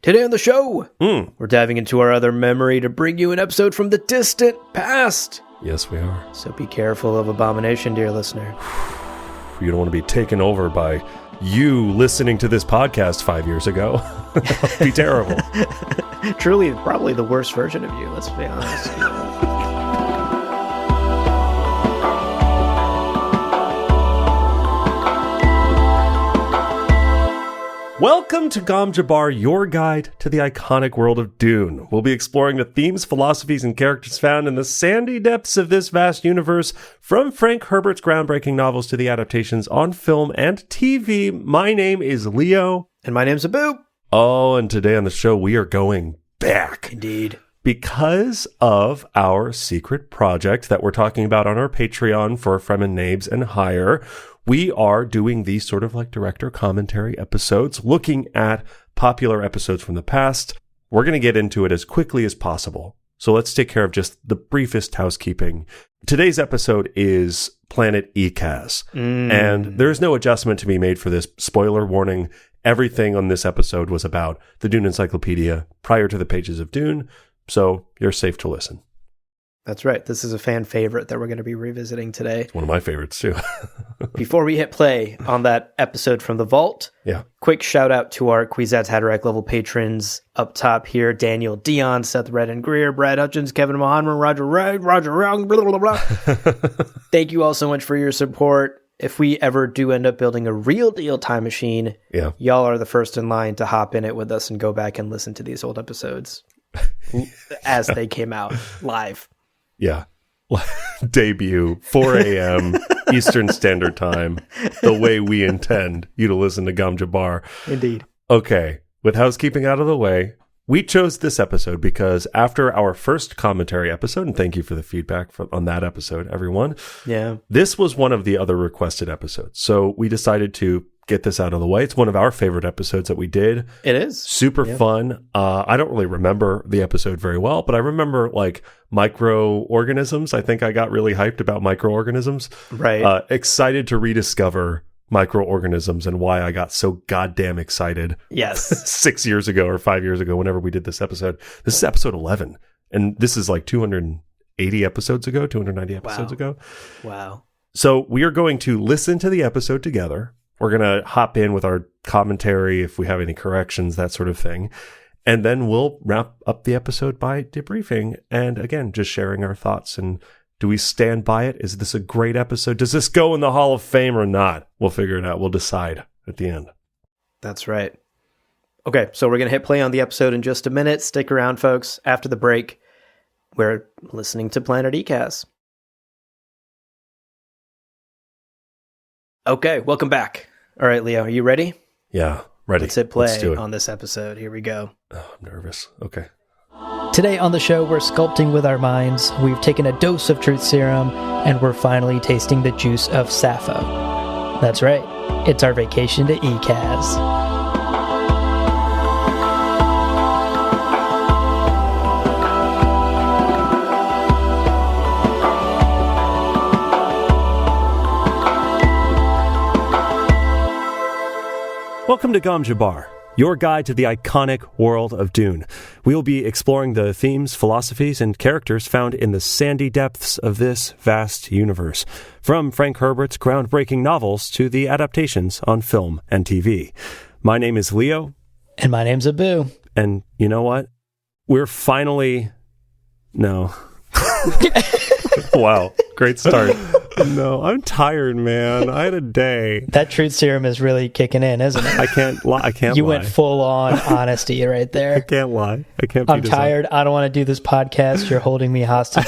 Today on the show, we're diving into our other memory to bring you an episode from the distant past. Yes, we are. So be careful of abomination, dear listener. You don't want to be taken over by you listening to this podcast 5 years ago. That would be terrible. Truly, probably the worst version of you, let's be honest. Welcome to Gom Jabbar, your guide to the iconic world of Dune. We'll be exploring the themes, philosophies, and characters found in the sandy depths of this vast universe, from Frank Herbert's groundbreaking novels to the adaptations on film and TV. My name is Leo. And my name's Abu. Oh, and today on the show, we are going back. Indeed. Because of our secret project that we're talking about on our Patreon for Fremen Names and Higher, we are doing these sort of like director commentary episodes, looking at popular episodes from the past. We're going to get into it as quickly as possible. So let's take care of just the briefest housekeeping. Today's episode is Planet Ecaz. And there's no adjustment to be made for this. Spoiler warning. Everything on this episode was about the Dune Encyclopedia prior to the pages of Dune. So you're safe to listen. That's right. This is a fan favorite that we're going to be revisiting today. It's one of my favorites, too. Before we hit play on that episode from the Vault, quick shout out to our Kwisatz Haderach level patrons up top here: Daniel Dion, Seth Redden Greer, Brad Hutchins, Kevin Mohanman, Roger Young, blah, blah, blah. Thank you all so much for your support. If we ever do end up building a real deal time machine, y'all are the first in line to hop in it with us and go back and listen to these old episodes as they came out live. Yeah. Debut, 4 a.m. Eastern Standard Time, the way we intend you to listen to Gom Jabbar. Indeed. Okay, with housekeeping out of the way, we chose this episode because after our first commentary episode, and thank you for the feedback on that episode, everyone. Yeah. This was one of the other requested episodes. So we decided to get this out of the way. It's one of our favorite episodes that we did. It is. Super fun. I don't really remember the episode very well, but I remember like microorganisms. I think I got really hyped about microorganisms. Right. Excited to rediscover microorganisms and why I got so goddamn excited. Yes. 6 years ago or 5 years ago, whenever we did this episode. This is episode 11. And this is like 280 episodes ago, 290 episodes ago. Wow. So we are going to listen to the episode together. We're going to hop in with our commentary if we have any corrections, that sort of thing. And then we'll wrap up the episode by debriefing and, again, just sharing our thoughts. And do we stand by it? Is this a great episode? Does this go in the Hall of Fame or not? We'll figure it out. We'll decide at the end. That's right. Okay, so we're going to hit play on the episode in just a minute. Stick around, folks. After the break, we're listening to Planet Ecaz. Okay, welcome back. All right, Leo, are you ready? Yeah, ready. Let's hit play on this episode. Here we go. Oh, I'm nervous. Okay. Today on the show, we're sculpting with our minds. We've taken a dose of truth serum, and we're finally tasting the juice of Sappho. That's right. It's our vacation to Ecaz. Welcome to Gom Jabbar, your guide to the iconic world of Dune. We will be exploring the themes, philosophies, and characters found in the sandy depths of this vast universe, from Frank Herbert's groundbreaking novels to the adaptations on film and TV. My name is Leo. And my name's Abu. And you know what? We're finally... No. Wow, great start. No, I'm tired, man. I had a day. That truth serum is really kicking in, isn't it? I can't lie. You went full on honesty right there. I can't lie. I can't. I'm tired. I don't want to do this podcast. You're holding me hostage.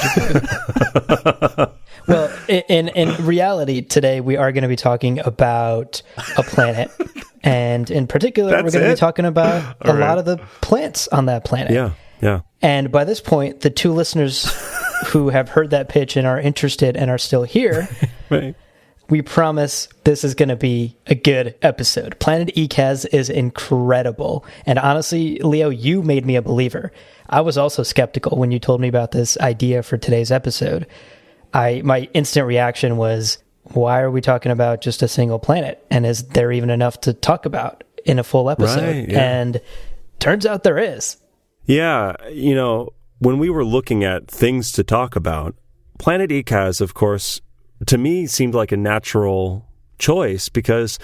Well, in reality, today we are going to be talking about a planet, and in particular, we're going to be talking about a lot of the plants on that planet. Yeah. And by this point, the two listeners who have heard that pitch and are interested and are still here, right. We promise this is going to be a good episode. Planet Ecaz is incredible. And honestly, Leo, you made me a believer. I was also skeptical when you told me about this idea for today's episode. My instant reaction was, why are we talking about just a single planet? And is there even enough to talk about in a full episode? Right, yeah. And turns out there is. Yeah, when we were looking at things to talk about, Planet Ecaz, of course, to me seemed like a natural choice because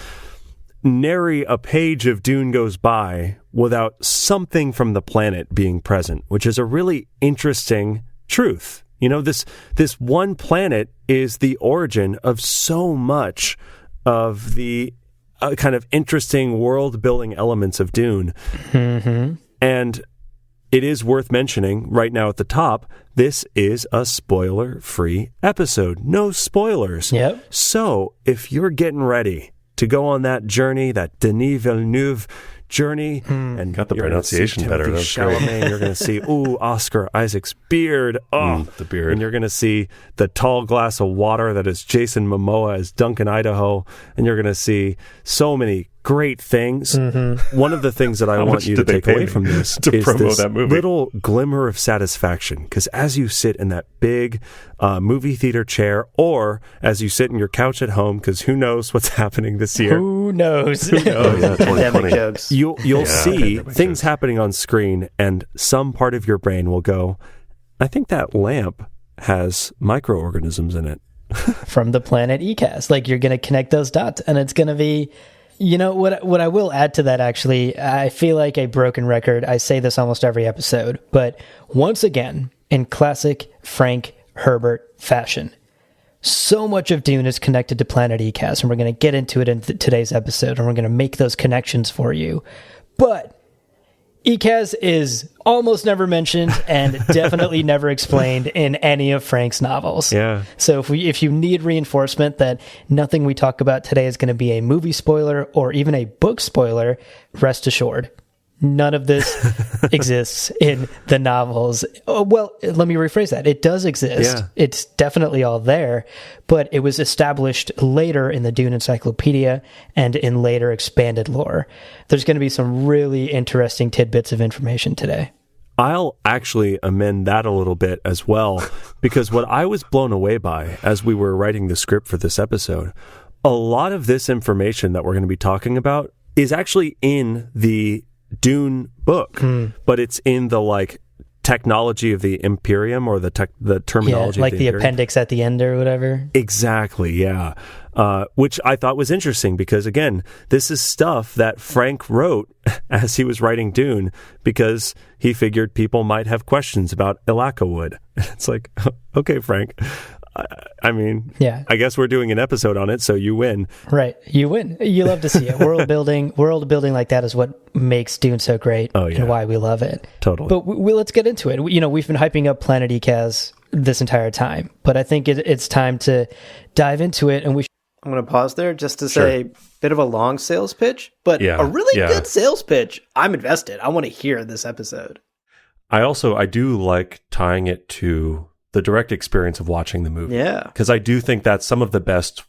nary a page of Dune goes by without something from the planet being present, which is a really interesting truth. This one planet is the origin of so much of the kind of interesting world-building elements of Dune. Mm-hmm. And it is worth mentioning right now at the top, this is a spoiler-free episode. No spoilers. Yep. So if you're getting ready to go on that journey, that Denis Villeneuve journey, and got the pronunciation better. That's great. You're going to see Oscar Isaac's beard. The beard. And you're going to see the tall glass of water that is Jason Momoa as Duncan Idaho, and you're going to see so many great things. Mm-hmm. One of the things that I want you to take away from this to is promote this that movie. Little glimmer of satisfaction, because as you sit in that big movie theater chair, or as you sit in your couch at home, because who knows what's happening this year? Who knows? Oh, yeah, Pandemic jokes. You'll see things happening on screen, and some part of your brain will go, I think that lamp has microorganisms in it. From the planet Ecaz. Like, you're going to connect those dots, and it's going to be... what I will add to that, actually, I feel like a broken record. I say this almost every episode, but once again, in classic Frank Herbert fashion, so much of Dune is connected to Planet Ecaz, and we're going to get into it in today's episode, and we're going to make those connections for you. But Ecaz is almost never mentioned and definitely never explained in any of Frank's novels. Yeah. So if you need reinforcement that nothing we talk about today is going to be a movie spoiler or even a book spoiler, rest assured. None of this exists in the novels. Oh, well, let me rephrase that. It does exist. Yeah. It's definitely all there, but it was established later in the Dune Encyclopedia and in later expanded lore. There's going to be some really interesting tidbits of information today. I'll actually amend that a little bit as well, because what I was blown away by as we were writing the script for this episode, a lot of this information that we're going to be talking about is actually in the Dune book, but it's in the technology of the Imperium, or the terminology, like of the Imperium. appendix at the end or whatever. Exactly, yeah. Which I thought was interesting because, again, this is stuff that Frank wrote as he was writing Dune because he figured people might have questions about Ilaka Wood. It's like, okay, Frank. I mean, yeah. I guess we're doing an episode on it, so you win. Right. You win. You love to see it. World building like that is what makes Dune so great and why we love it. Totally. But let's get into it. We've been hyping up Planet Ecaz this entire time, but I think it's time to dive into it. And I'm going to pause there just to say, bit of a long sales pitch, but a really good sales pitch. I'm invested. I want to hear this episode. I do like tying it to the direct experience of watching the movie. Yeah. Because I do think that's some of the best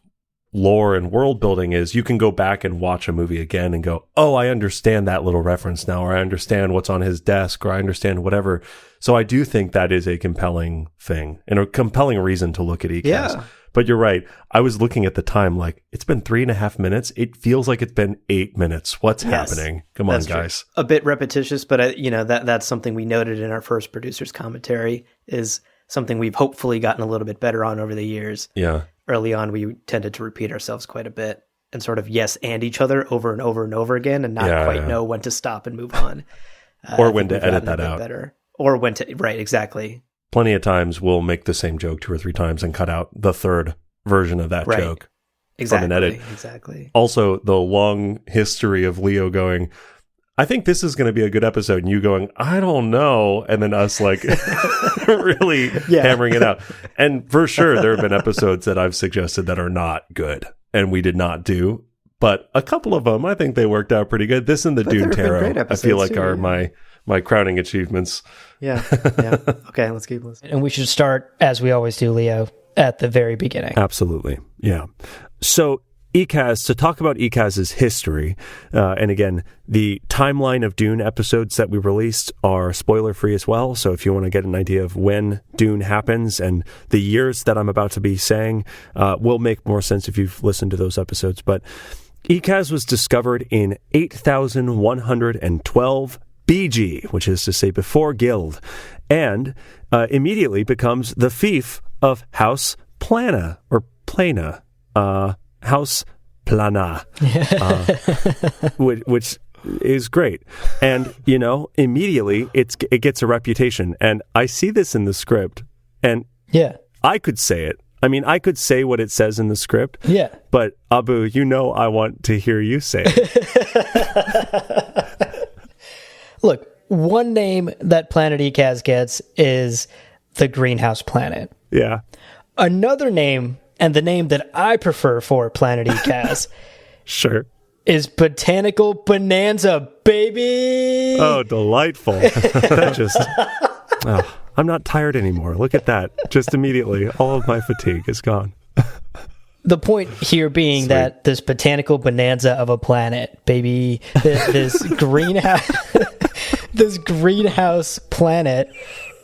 lore and world building is you can go back and watch a movie again and go, oh, I understand that little reference now, or I understand what's on his desk, or I understand whatever. So I do think that is a compelling thing and a compelling reason to look at Ecaz. Yeah. But you're right. I was looking at the time, it's been 3.5 minutes. It feels like it's been 8 minutes. What's happening? Come on, guys. True. A bit repetitious, but that's something we noted in our first producer's commentary is something we've hopefully gotten a little bit better on over the years. Yeah. Early on, we tended to repeat ourselves quite a bit and sort of and each other over and over and over again and not quite know when to stop and move on. Or when to edit that out. Better. Or when to, right, exactly. Plenty of times we'll make the same joke 2 or 3 times and cut out the third version of that joke from an edit. Exactly. Also, the long history of Leo going, I think this is going to be a good episode, and you going, I don't know, and then us really hammering it out. And for sure, there have been episodes that I've suggested that are not good, and we did not do. But a couple of them, I think they worked out pretty good. This and the Dune Tarot, I feel like are my crowning achievements. Yeah. Okay, let's keep listening. And we should start, as we always do, Leo, at the very beginning. Absolutely. Yeah. So Ecaz, to talk about Ecaz's history, and again, the timeline of Dune episodes that we released are spoiler-free as well, so if you want to get an idea of when Dune happens and the years that I'm about to be saying, will make more sense if you've listened to those episodes. But Ecaz was discovered in 8112 BG, which is to say before guild, and immediately becomes the fief of House Plana, or Plana, House Plana, which is great. And, immediately it gets a reputation. And I see this in the script, and I could say it. I mean, I could say what it says in the script. Yeah. But Abu, I want to hear you say it. Look, one name that Planet Ecaz gets is the Greenhouse Planet. Yeah. Another name, and the name that I prefer for Planet Ecaz, sure, is Botanical Bonanza, baby! Oh, delightful. I'm not tired anymore. Look at that. Just immediately, all of my fatigue is gone. The point here being that this botanical bonanza of a planet, baby, this greenhouse, this greenhouse planet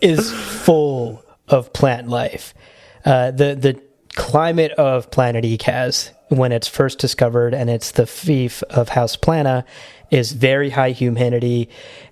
is full of plant life. The climate of Planet Ecaz, when it's first discovered, and it's the fief of House Plana, is very high humidity,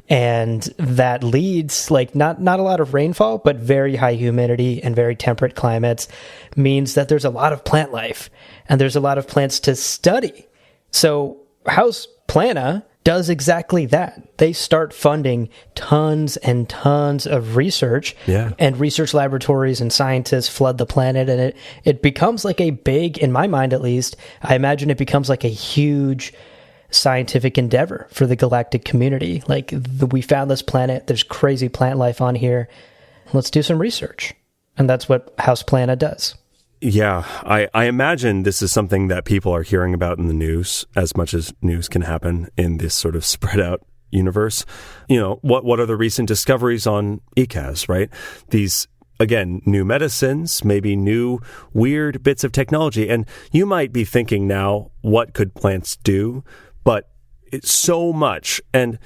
and that leads, not a lot of rainfall, but very high humidity and very temperate climates means that there's a lot of plant life, and there's a lot of plants to study. So House Plana does exactly that. They start funding tons and tons of research, and research laboratories and scientists flood the planet, and it becomes like a big, in my mind at least, I imagine it becomes like a huge scientific endeavor for the galactic community. We found this planet, there's crazy plant life on here, let's do some research. And that's what House Plana does. Yeah, I imagine this is something that people are hearing about in the news, as much as news can happen in this sort of spread out universe. What are the recent discoveries on Ecaz, right? These, again, new medicines, maybe new weird bits of technology. And you might be thinking now, what could plants do? But it's so much. And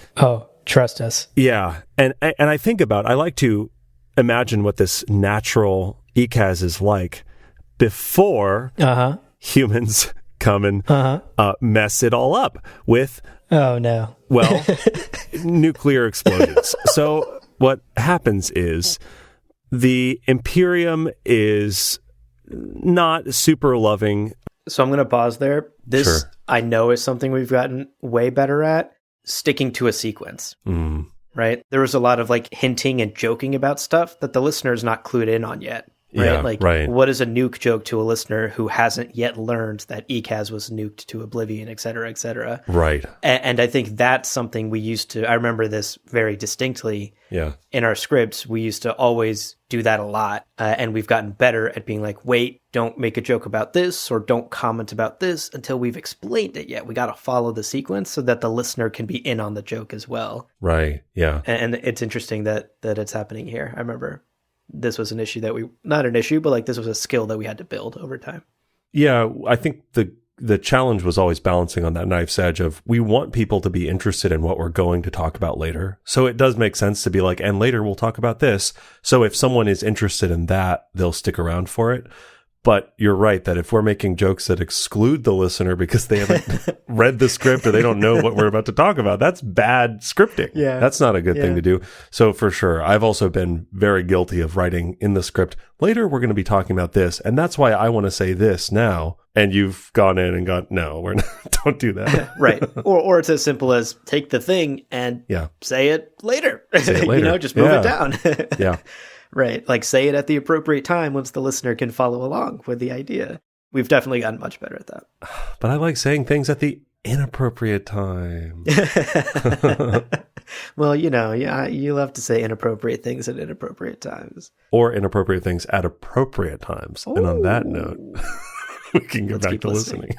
trust us. Yeah. And I think I like to imagine what this natural Ecaz is like before humans come and mess it all up with, nuclear explosions. So what happens is the Imperium is not super loving. So I'm going to pause there. This, I know, is something we've gotten way better at, sticking to a sequence. Right? There was a lot of hinting and joking about stuff that the listener's not clued in on yet. Right? Yeah, what is a nuke joke to a listener who hasn't yet learned that Ecaz was nuked to oblivion, et cetera, et cetera? Right. And I think that's something we used to, I remember this very distinctly. Yeah. In our scripts, we used to always do that a lot. And we've gotten better at being wait, don't make a joke about this, or don't comment about this until we've explained it yet. We got to follow the sequence so that the listener can be in on the joke as well. Right. Yeah. And it's interesting that it's happening here. I remember this was an issue that not an issue, but this was a skill that we had to build over time. Yeah, I think the challenge was always balancing on that knife's edge of, we want people to be interested in what we're going to talk about later. So it does make sense to be and later we'll talk about this. So if someone is interested in that, they'll stick around for it. But you're right that if we're making jokes that exclude the listener because they haven't read the script or they don't know what we're about to talk about, that's bad scripting. Yeah. That's not a good thing to do. So for sure, I've also been very guilty of writing in the script, later we're going to be talking about this, and that's why I want to say this now. And you've gone in and gone, no, we're not, don't do that. Right. Or it's as simple as take the thing and say it later. Say it later. Just move it down. Yeah. Right. Say it at the appropriate time once the listener can follow along with the idea. We've definitely gotten much better at that. But I like saying things at the inappropriate time. Well, you love to say inappropriate things at inappropriate times. Or inappropriate things at appropriate times. Ooh. And on that note, we can go back to listening.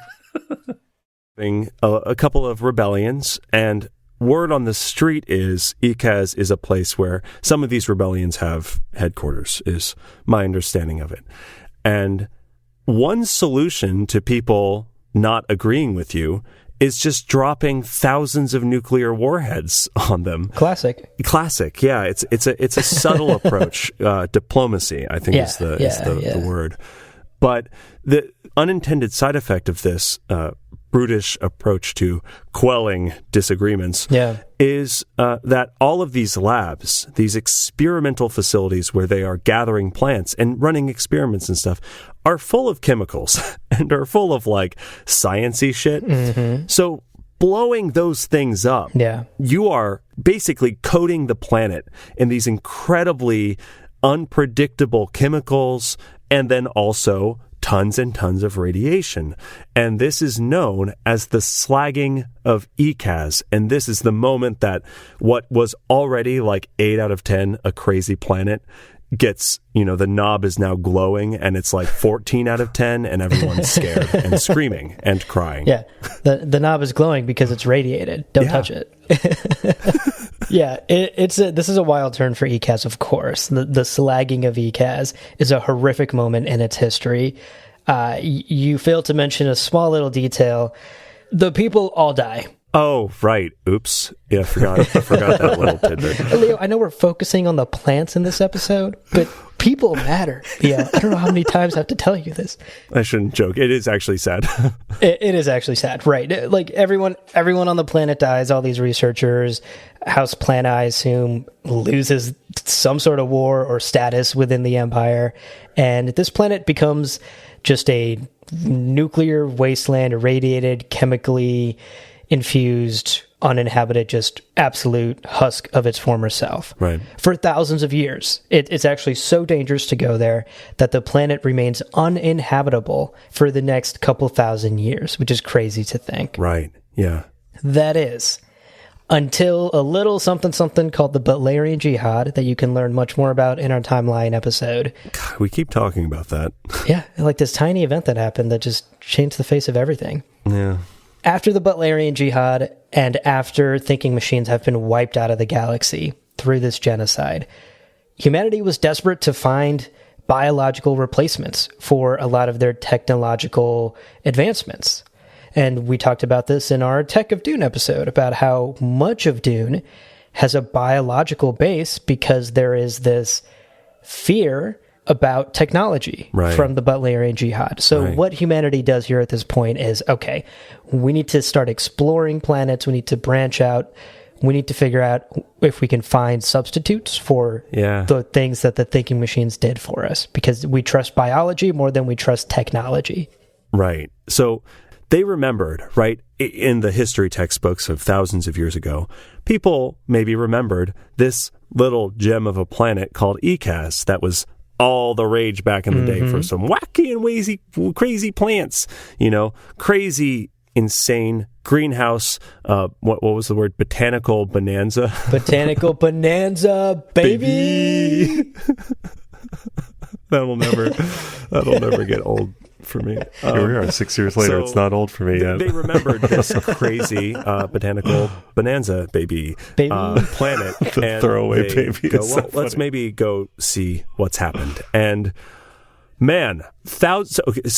A couple of rebellions, and word on the street is Ecaz is a place where some of these rebellions have headquarters, is my understanding of it. And one solution to people not agreeing with you is just dropping thousands of nuclear warheads on them. Classic. Yeah. It's a subtle approach. Diplomacy, I think, is the word. But the unintended side effect of this, brutish approach to quelling disagreements, is that all of these labs, these experimental facilities where they are gathering plants and running experiments and stuff, are full of chemicals and are full of like sciencey shit. Mm-hmm. So blowing those things up, you are basically coating the planet in these incredibly unpredictable chemicals and then also tons and tons of radiation. And this is known as the slagging of Ecaz. And this is the moment that what was already like 8 out of 10 a crazy planet gets, the knob is now glowing and it's like 14 out of 10 and everyone's scared and screaming and crying. Yeah. The knob is glowing because it's radiated. Don't touch it. Yeah, this is a wild turn for Ecaz, of course. The slagging of Ecaz is a horrific moment in its history. You failed to mention a small little detail. The people all die. Oh, right. Oops. Yeah, I forgot that little tidbit. Leo, I know we're focusing on the plants in this episode, but people matter. Yeah, I don't know how many times I have to tell you this. I shouldn't joke. It is actually sad. It is actually sad, right? Like everyone on the planet dies, all these researchers. House Planet, I assume, loses some sort of war or status within the Empire, and this planet becomes just a nuclear wasteland, irradiated, chemically infused, uninhabited, just absolute husk of its former self. Right. For thousands of years. It's actually so dangerous to go there that the planet remains uninhabitable for the next couple thousand years, which is crazy to think. Right. Yeah. That is. Until a little something called the Butlerian Jihad that you can learn much more about in our timeline episode. God, we keep talking about that. Yeah, like this tiny event that happened that just changed the face of everything. Yeah. After the Butlerian Jihad, and after thinking machines have been wiped out of the galaxy through this genocide, humanity was desperate to find biological replacements for a lot of their technological advancements. And we talked about this in our Tech of Dune episode, about how much of Dune has a biological base because there is this fear about technology from the Butlerian Jihad. So what humanity does here at this point is, okay, we need to start exploring planets. We need to branch out. We need to figure out if we can find substitutes for the things that the thinking machines did for us, because we trust biology more than we trust technology. Right. So they remembered, right, in the history textbooks of thousands of years ago, people maybe remembered this little gem of a planet called Ecaz that was all the rage back in the day for some wacky and crazy plants, crazy, insane greenhouse. What was the word? Botanical bonanza. Botanical bonanza, baby. That'll never get old for me. Here we are 6 years later. So it's not old for me yet. They remembered this crazy botanical bonanza baby planet. The throwaway baby. Let's maybe go see what's happened. And man, so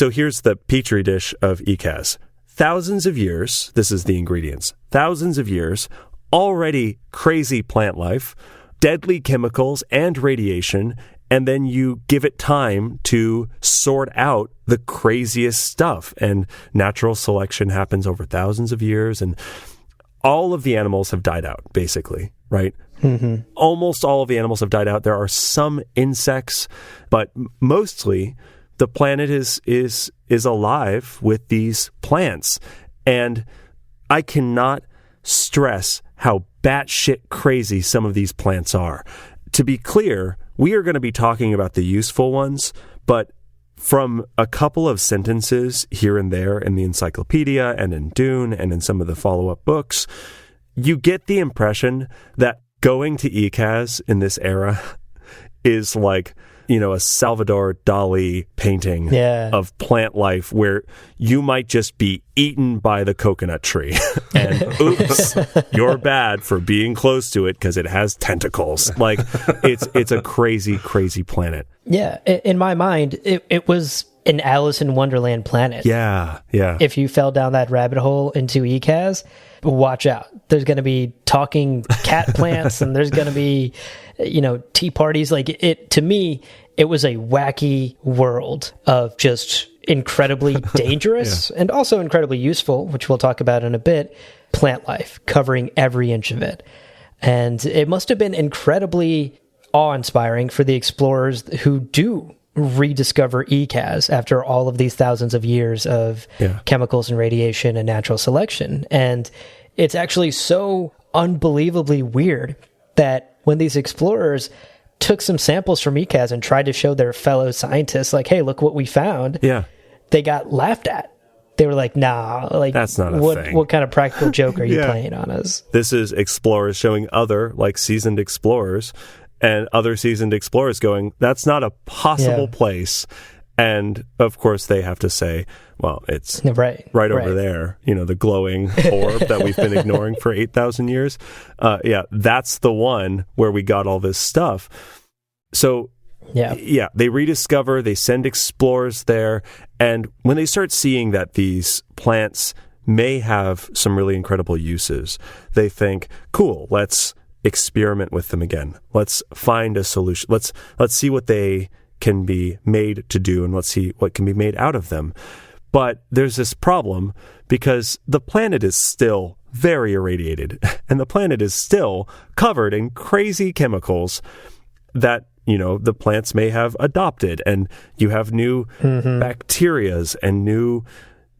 here's the petri dish of Ecaz. Thousands of years, this is the ingredients, thousands of years, already crazy plant life, deadly chemicals and radiation, and then you give it time to sort out the craziest stuff. And natural selection happens over thousands of years, and all of the animals have died out, basically, right? Mm-hmm. Almost all of the animals have died out. There are some insects, but mostly the planet is alive with these plants. And I cannot stress how batshit crazy some of these plants are. To be clear, we are going to be talking about the useful ones, but from a couple of sentences here and there in the encyclopedia and in Dune and in some of the follow-up books, you get the impression that going to Ecaz in this era is like, a Salvador Dali painting of plant life where you might just be eaten by the coconut tree. And oops, you're bad for being close to it because it has tentacles. Like, it's a crazy, crazy planet. Yeah, in my mind, it was an Alice in Wonderland planet. Yeah. If you fell down that rabbit hole into Ecaz, watch out. There's going to be talking cat plants, and there's going to be, tea parties. Like, to me, it was a wacky world of just incredibly dangerous and also incredibly useful, which we'll talk about in a bit, plant life, covering every inch of it. And it must have been incredibly awe-inspiring for the explorers who do rediscover Ecaz after all of these thousands of years of chemicals and radiation and natural selection. And it's actually so unbelievably weird that when these explorers took some samples from Ecaz and tried to show their fellow scientists, like, hey, look what we found, they got laughed at. They were like, nah, like, that's not a thing. What kind of practical joke are you playing on us? This is explorers showing other, like, seasoned explorers, and other seasoned explorers going, that's not a possible place. And, of course, they have to say, well, it's right over there, the glowing orb that we've been ignoring for 8,000 years. That's the one where we got all this stuff. So, they rediscover, they send explorers there, and when they start seeing that these plants may have some really incredible uses, they think, cool, let's experiment with them again. Let's find a solution. Let's see what they can be made to do, and let's see what can be made out of them. But there's this problem because the planet is still very irradiated, and the planet is still covered in crazy chemicals that the plants may have adopted, and you have new bacterias and new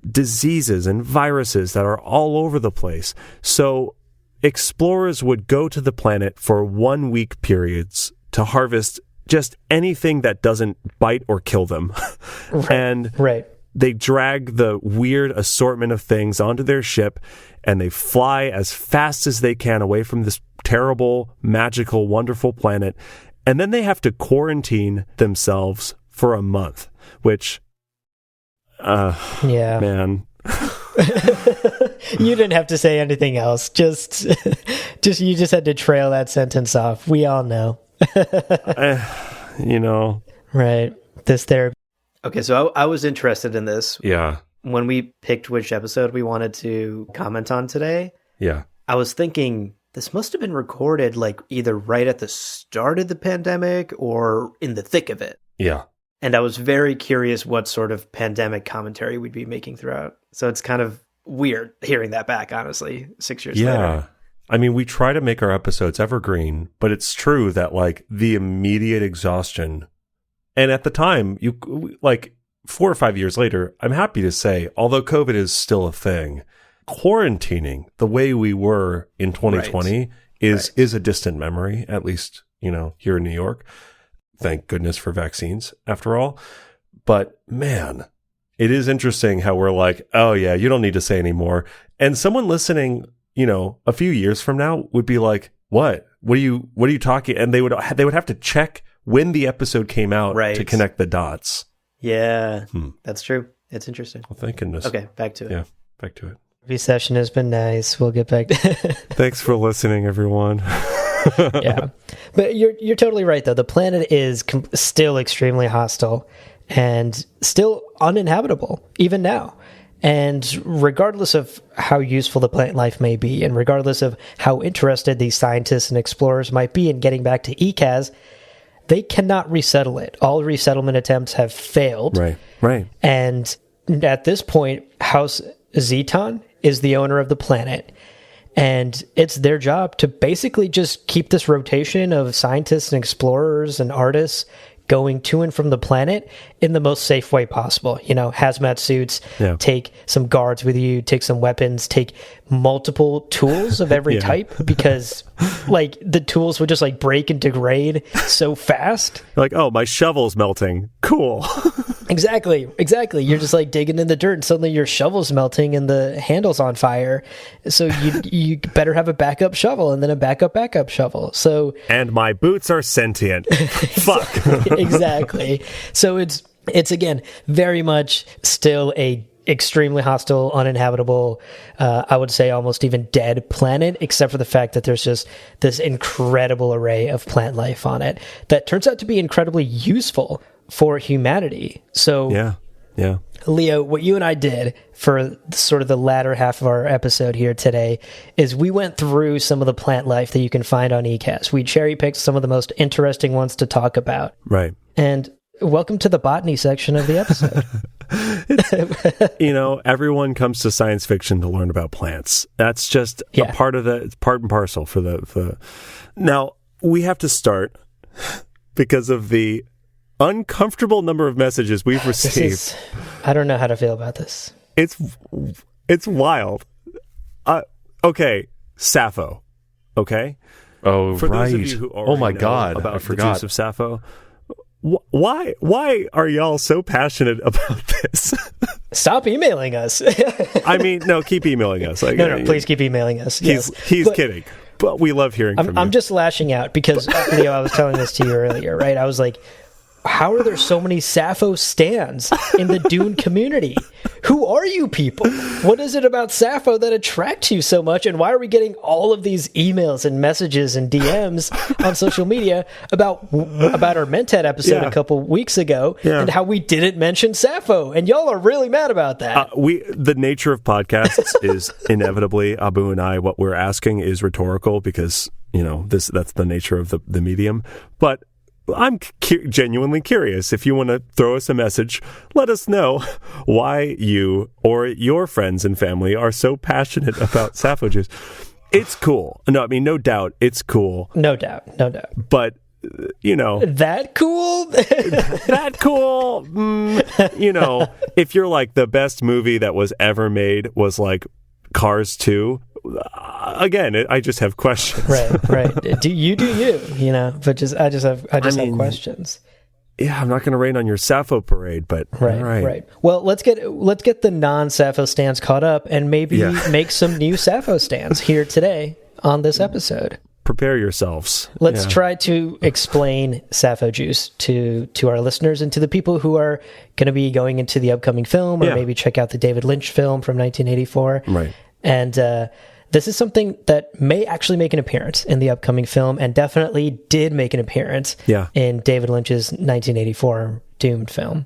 diseases and viruses that are all over the place. So explorers would go to the planet for 1 week periods to harvest just anything that doesn't bite or kill them. And they drag the weird assortment of things onto their ship, and they fly as fast as they can away from this terrible, magical, wonderful planet. And then they have to quarantine themselves for a month, which, man. You didn't have to say anything else. Just you just had to trail that sentence off. We all know. Right. This therapy. Okay, so I was interested in this. Yeah. When we picked which episode we wanted to comment on today. Yeah. I was thinking this must have been recorded like either right at the start of the pandemic or in the thick of it. Yeah. And I was very curious what sort of pandemic commentary we'd be making throughout. So it's kind of weird hearing that back, honestly, 6 years later. Yeah. I mean, we try to make our episodes evergreen, but it's true that like the immediate exhaustion, and at the time, 4 or 5 years later, I'm happy to say, although COVID is still a thing, quarantining the way we were in 2020 is a distant memory, at least, here in New York. Thank goodness for vaccines, after all. But man, it is interesting how we're like, oh yeah, you don't need to say any more. And someone listening, a few years from now would be like, what are you talking? And they would have to check when the episode came out to connect the dots. Yeah, that's true. It's interesting. Well, thank goodness. Okay, back to it. Yeah, back to it. Every session has been nice. We'll get back to Thanks for listening, everyone. Yeah. But you're totally right, though. The planet is still extremely hostile and still uninhabitable, even now. And regardless of how useful the plant life may be, and regardless of how interested these scientists and explorers might be in getting back to Ecaz, they cannot resettle it. All resettlement attempts have failed. Right. And at this point, House Zeton is the owner of the planet. And it's their job to basically just keep this rotation of scientists and explorers and artists going to and from the planet in the most safe way possible. Hazmat suits, take some guards with you, take some weapons, take multiple tools of every type, because the tools would just break and degrade so fast. Like, oh, my shovel's melting. Cool. Exactly. You're just digging in the dirt, and suddenly your shovel's melting and the handle's on fire. So you better have a backup shovel and then a backup shovel. So and my boots are sentient. Fuck. Exactly. So it's again very much still a extremely hostile, uninhabitable, I would say almost even dead planet, except for the fact that there's just this incredible array of plant life on it that turns out to be incredibly useful for humanity. So yeah. Leo, what you and I did for sort of the latter half of our episode here today is we went through some of the plant life that you can find on Ecaz. We cherry-picked some of the most interesting ones to talk about. Right. And welcome to the botany section of the episode. Everyone comes to science fiction to learn about plants. That's just a part and parcel for the. Now, we have to start because of the uncomfortable number of messages we've received. I don't know how to feel about this. It's wild. Okay, Sappho. Okay. Oh, for those of you who already know about the juice of Sappho, why are y'all so passionate about this? Stop emailing us. I mean, no, keep emailing us. Like, no, please keep emailing us. He's kidding, but we love hearing from you. I'm just lashing out because, Leo, I was telling this to you earlier, right? I was like, how are there so many Sappho stans in the Dune community? Who are you people? What is it about Sappho that attracts you so much? And why are we getting all of these emails and messages and DMs on social media about our Mentat episode a couple weeks ago and how we didn't mention Sappho? And y'all are really mad about that. The nature of podcasts is inevitably, Abu and I, what we're asking is rhetorical because, that's the nature of the medium. But I'm genuinely curious. If you want to throw us a message, let us know why you or your friends and family are so passionate about Sappho juice. It's cool. No, I mean, no doubt, it's cool. No doubt. But, That cool? that cool? If you're like the best movie that was ever made was like Cars 2, again, I just have questions. Right. Do you, but I just have questions. Yeah, I'm not going to rain on your Sappho parade, but right. Well, let's get the non-Sappho stands caught up and maybe make some new Sappho stands here today on this episode. Prepare yourselves. Let's try to explain Sappho juice to our listeners and to the people who are going to be going into the upcoming film or maybe check out the David Lynch film from 1984. Right. And this is something that may actually make an appearance in the upcoming film and definitely did make an appearance in David Lynch's 1984 Doomed film.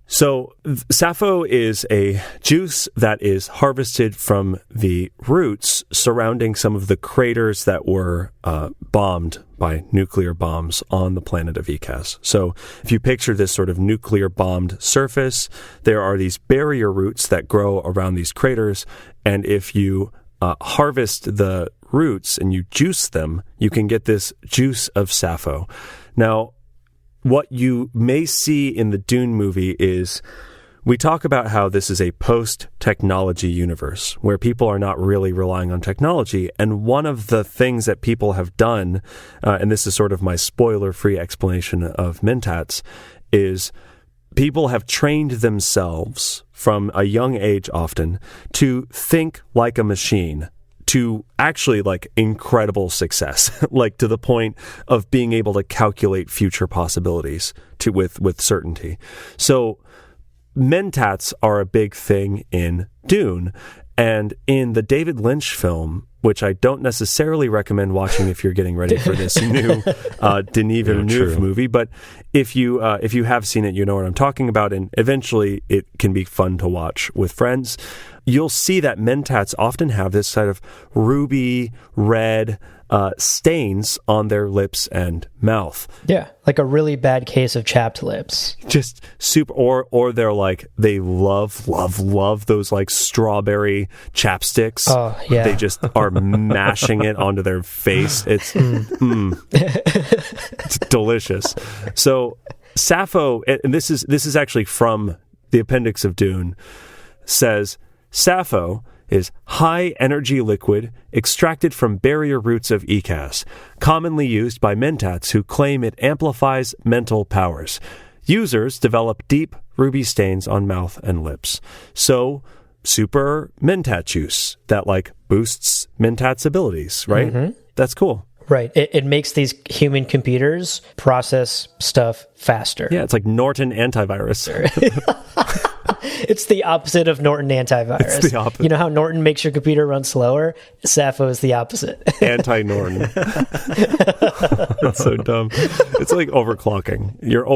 So Sappho is a juice that is harvested from the roots surrounding some of the craters that were bombed by nuclear bombs on the planet of Ecaz. So if you picture this sort of nuclear bombed surface, there are these barrier roots that grow around these craters, and if you harvest the roots and you juice them, you can get this juice of Sappho. Now, what you may see in the Dune movie is we talk about how this is a post-technology universe where people are not really relying on technology. And one of the things that people have done, and this is sort of my spoiler-free explanation of Mentats, is people have trained themselves from a young age often to think like a machine, to actually like incredible success, like to the point of being able to calculate future possibilities with certainty. So Mentats are a big thing in Dune, and in the David Lynch film, which I don't necessarily recommend watching if you're getting ready for this new Denis Villeneuve movie. But if you have seen it, you know what I'm talking about, and eventually it can be fun to watch with friends. You'll see that Mentats often have this sort of ruby red stains on their lips and mouth. Yeah, like a really bad case of chapped lips. Just super, or they're like, they love those like strawberry chapsticks. Oh, yeah. They just are mashing it onto their face. It's it's delicious. So Sappho, and this is actually from the appendix of Dune, says Sappho is high-energy liquid extracted from barrier roots of Ecaz, commonly used by Mentats who claim it amplifies mental powers. Users develop deep ruby stains on mouth and lips. So, super Mentat juice that like boosts Mentats' abilities, right? Mm-hmm. That's cool. Right. It makes these human computers process stuff faster. Yeah, it's like Norton antivirus. It's the opposite of Norton antivirus. It's the opposite. You know how Norton makes your computer run slower? Sappho is the opposite. Anti-Norton. That's so dumb. It's like overclocking. You're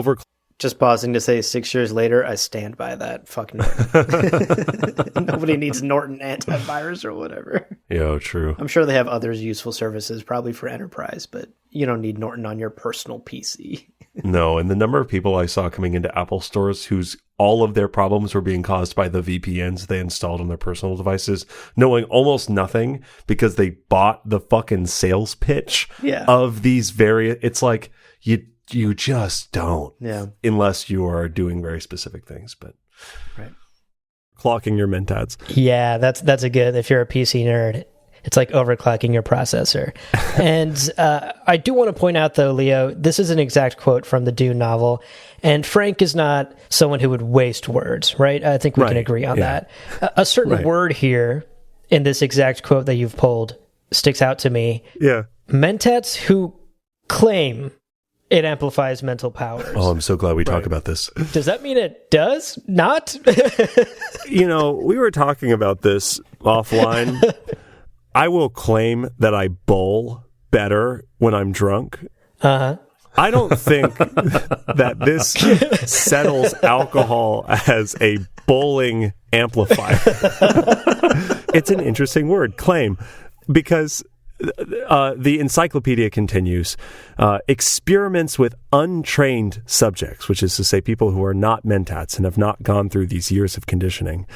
Just pausing to say 6 years later, I stand by that. Fuck Norton. Nobody needs Norton antivirus or whatever. Yeah, true. I'm sure they have other useful services, probably for enterprise, but you don't need Norton on your personal PC. No, and the number of people I saw coming into Apple stores whose all of their problems were being caused by the VPNs they installed on their personal devices, knowing almost nothing because they bought the fucking sales pitch of these various... It's like, you just don't. Yeah. Unless you are doing very specific things, but... Right. Clocking your mentats. Yeah, that's a good... If you're a PC nerd, it's like overclocking your processor. And I do want to point out, though, Leo, this is an exact quote from the Dune novel. And Frank is not someone who would waste words, right? I think we can agree on that. A certain word here in this exact quote that you've pulled sticks out to me. Yeah. Mentats who claim it amplifies mental powers. Oh, I'm so glad we talk about this. Does that mean it does not? We were talking about this offline. I will claim that I bowl better when I'm drunk. Uh-huh. I don't think that this settles alcohol as a bowling amplifier. It's an interesting word, claim, because the encyclopedia continues, experiments with untrained subjects, which is to say people who are not mentats and have not gone through these years of conditioning,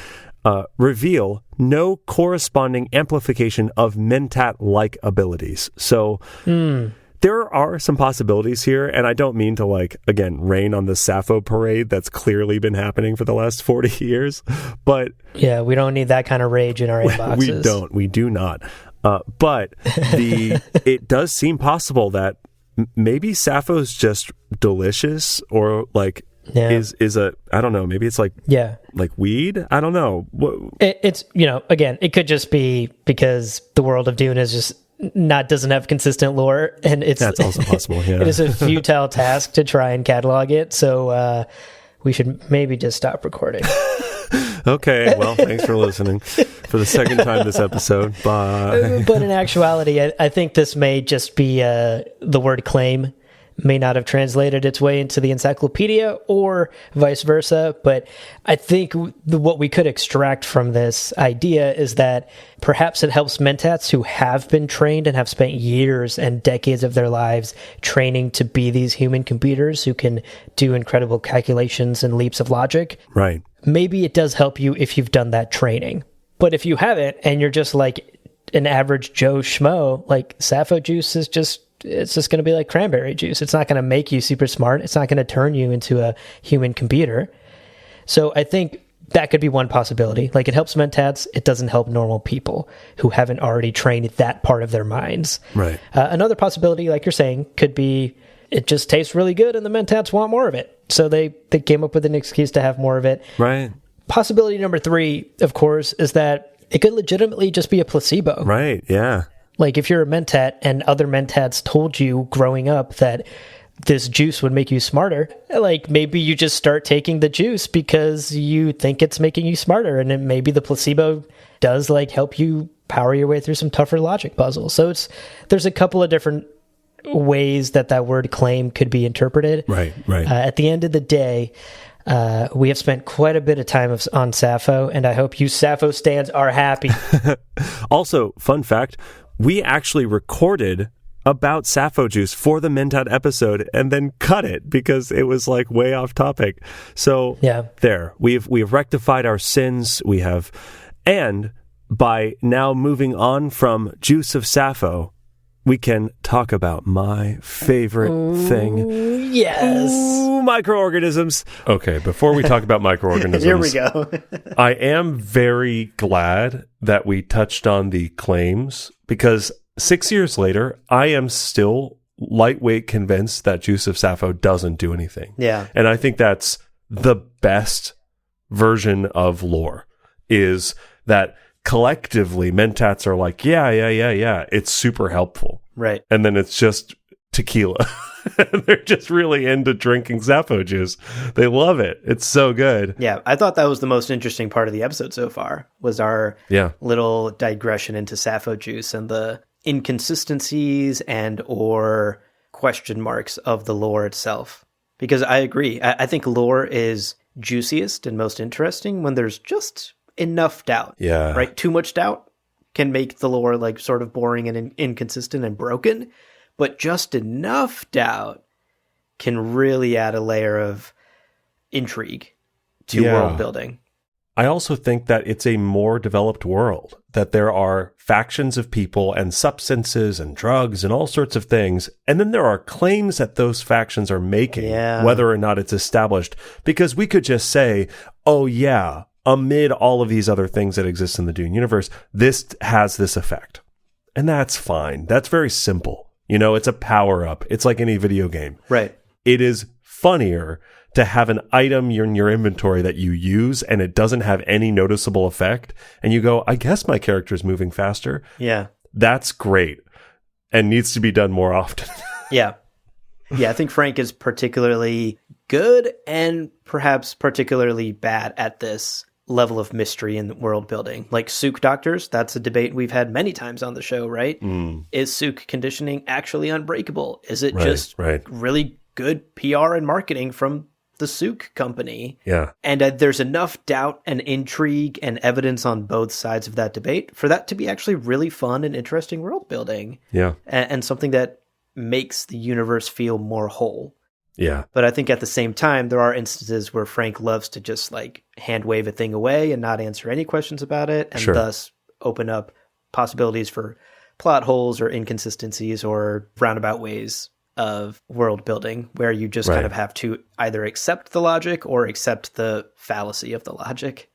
reveal no corresponding amplification of mentat-like abilities. So there are some possibilities here, and I don't mean to, again, rain on the Sappho parade that's clearly been happening for the last 40 years, but... Yeah, we don't need that kind of rage in our inboxes. We do not. But it does seem possible that maybe Sappho's just delicious, or is a, I don't know, maybe it's like weed. I don't know. It's again, it could just be because the world of Dune is just doesn't have consistent lore, and that's also possible. Yeah, it is a futile task to try and catalog it. So we should maybe just stop recording. Okay, well, thanks for listening for the second time this episode. Bye. But in actuality, I think this may just be the word claim may not have translated its way into the encyclopedia, or vice versa. But I think what we could extract from this idea is that perhaps it helps mentats who have been trained and have spent years and decades of their lives training to be these human computers who can do incredible calculations and leaps of logic. Right. Maybe it does help you if you've done that training. But if you haven't, and you're just like an average Joe Schmo, like Sappho juice is just... It's just going to be like cranberry juice. It's not going to make you super smart. It's not going to turn you into a human computer. So I think that could be one possibility. Like, it helps mentats. It doesn't help normal people who haven't already trained that part of their minds. Right. Another possibility, like you're saying, could be it just tastes really good and the mentats want more of it. So they came up with an excuse to have more of it. Right. Possibility number 3, of course, is that it could legitimately just be a placebo. Right. Yeah. Like, if you're a mentat and other mentats told you growing up that this juice would make you smarter, like, maybe you just start taking the juice because you think it's making you smarter, and then maybe the placebo does help you power your way through some tougher logic puzzles. So there's a couple of different ways that word claim could be interpreted. Right. At the end of the day, we have spent quite a bit of time on Sappho, and I hope you Sappho stands are happy. Also, fun fact, we actually recorded about Sappho juice for the Mentat episode and then cut it because it was way off topic. So there, we've rectified our sins. We have, and by now moving on from juice of Sappho, we can talk about my favorite thing. Yes. Ooh, microorganisms. Okay, before we talk about microorganisms. Here we go. I am very glad that we touched on the claims, because 6 years later, I am still lightweight convinced that juice of Sappho doesn't do anything. Yeah. And I think that's the best version of lore, is that collectively mentats are like, yeah, it's super helpful. Right. And then it's just tequila. They're just really into drinking Sappho juice. They love it. It's so good. Yeah, I thought that was the most interesting part of the episode so far, was our little digression into Sappho juice and the inconsistencies and or question marks of the lore itself. Because I agree. I think lore is juiciest and most interesting when there's just enough doubt. Yeah. Right? Too much doubt can make the lore sort of boring and inconsistent and broken. But just enough doubt can really add a layer of intrigue to world building. I also think that it's a more developed world, that there are factions of people and substances and drugs and all sorts of things. And then there are claims that those factions are making, whether or not it's established. Because we could just say, oh yeah, amid all of these other things that exist in the Dune universe, this has this effect. And that's fine. That's very simple. You know, it's a power-up. It's like any video game. Right. It is funnier to have an item in your inventory that you use and it doesn't have any noticeable effect. And you go, I guess my character is moving faster. Yeah. That's great and needs to be done more often. Yeah. Yeah, I think Frank is particularly good and perhaps particularly bad at this level of mystery in world building. Like Sook doctors, that's a debate we've had many times on the show, right? Is Sook conditioning actually unbreakable? Is it just really good PR and marketing from the Sook company? Yeah. And there's enough doubt and intrigue and evidence on both sides of that debate for that to be actually really fun and interesting world building. Yeah. And something that makes the universe feel more whole. Yeah. But I think at the same time, there are instances where Frank loves to just like hand wave a thing away and not answer any questions about it, and thus open up possibilities for plot holes or inconsistencies or roundabout ways of world building where you just kind of have to either accept the logic or accept the fallacy of the logic.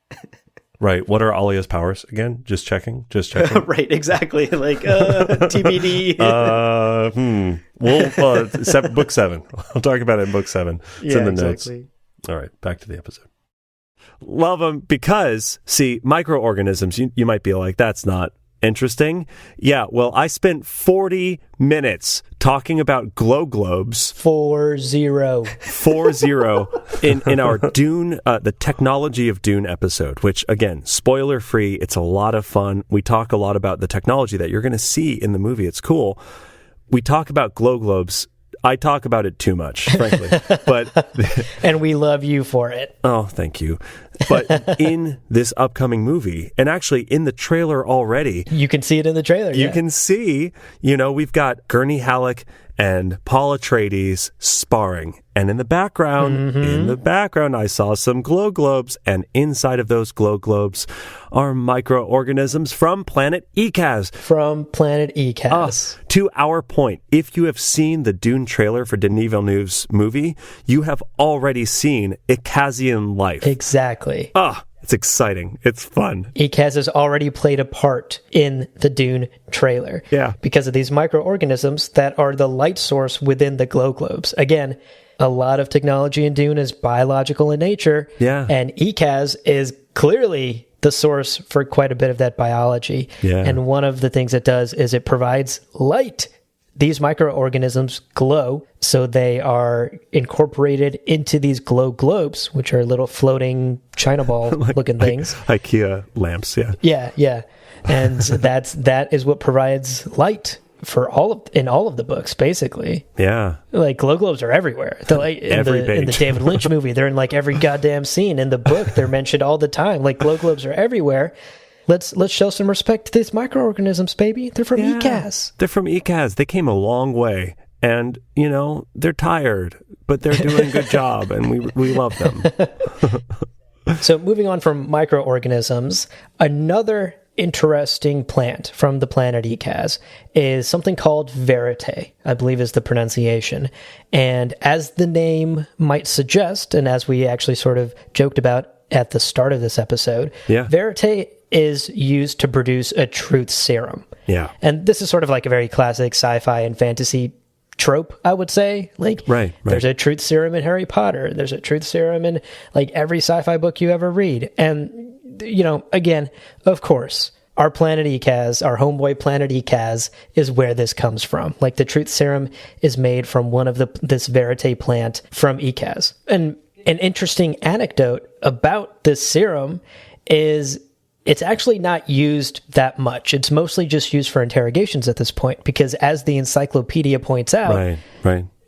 Right. What are Alia's powers again? Just checking. Right. Exactly. Like TBD. Well, book 7. I'll talk about it in book 7. It's in the notes. All right. Back to the episode. Love them because, see, microorganisms, you might be like, that's not interesting. Yeah, well, I spent 40 minutes talking about glow globes. 40 in our Dune, the Technology of Dune episode, which, again, spoiler free. It's a lot of fun. We talk a lot about the technology that you're going to see in the movie. It's cool. We talk about glow globes. I talk about it too much, frankly. But and we love you for it. Oh, thank you. But in this upcoming movie, and actually in the trailer already, you can see it in the trailer. You can see, we've got Gurney Halleck and Paul Atreides sparring. And in the background, I saw some glow globes, and inside of those glow globes are microorganisms from planet Ecaz. To our point, if you have seen the Dune trailer for Denis Villeneuve's movie, you have already seen Ecazian life. Exactly. It's exciting. It's fun. Ecaz has already played a part in the Dune trailer. Yeah. Because of these microorganisms that are the light source within the glow globes. Again, a lot of technology in Dune is biological in nature. Yeah. And Ecaz is clearly the source for quite a bit of that biology. Yeah. And one of the things it does is it provides light. These microorganisms glow, so they are incorporated into these glow globes, which are little floating China ball looking things. IKEA lamps, yeah. Yeah. And that is what provides light for in all of the books, basically. Yeah. Like glow globes are everywhere. In the David Lynch movie, they're in like every goddamn scene. In the book, they're mentioned all the time. Like glow globes are everywhere. Let's show some respect to these microorganisms, baby. They're from Ecaz. They're from Ecaz. They came a long way. And, they're tired, but they're doing a good job, and we love them. So moving on from microorganisms, another interesting plant from the planet Ecaz is something called verite, I believe is the pronunciation. And as the name might suggest, and as we actually sort of joked about at the start of this episode, verite is used to produce a truth serum. Yeah. And this is sort of like a very classic sci-fi and fantasy trope, I would say. Like, there's a truth serum in Harry Potter. There's a truth serum in like every sci-fi book you ever read. And, again, of course, our planet Ecaz, our homeboy planet Ecaz, is where this comes from. Like the truth serum is made from one of this verite plant from Ecaz. And an interesting anecdote about this serum is it's actually not used that much. It's mostly just used for interrogations at this point, because as the encyclopedia points out,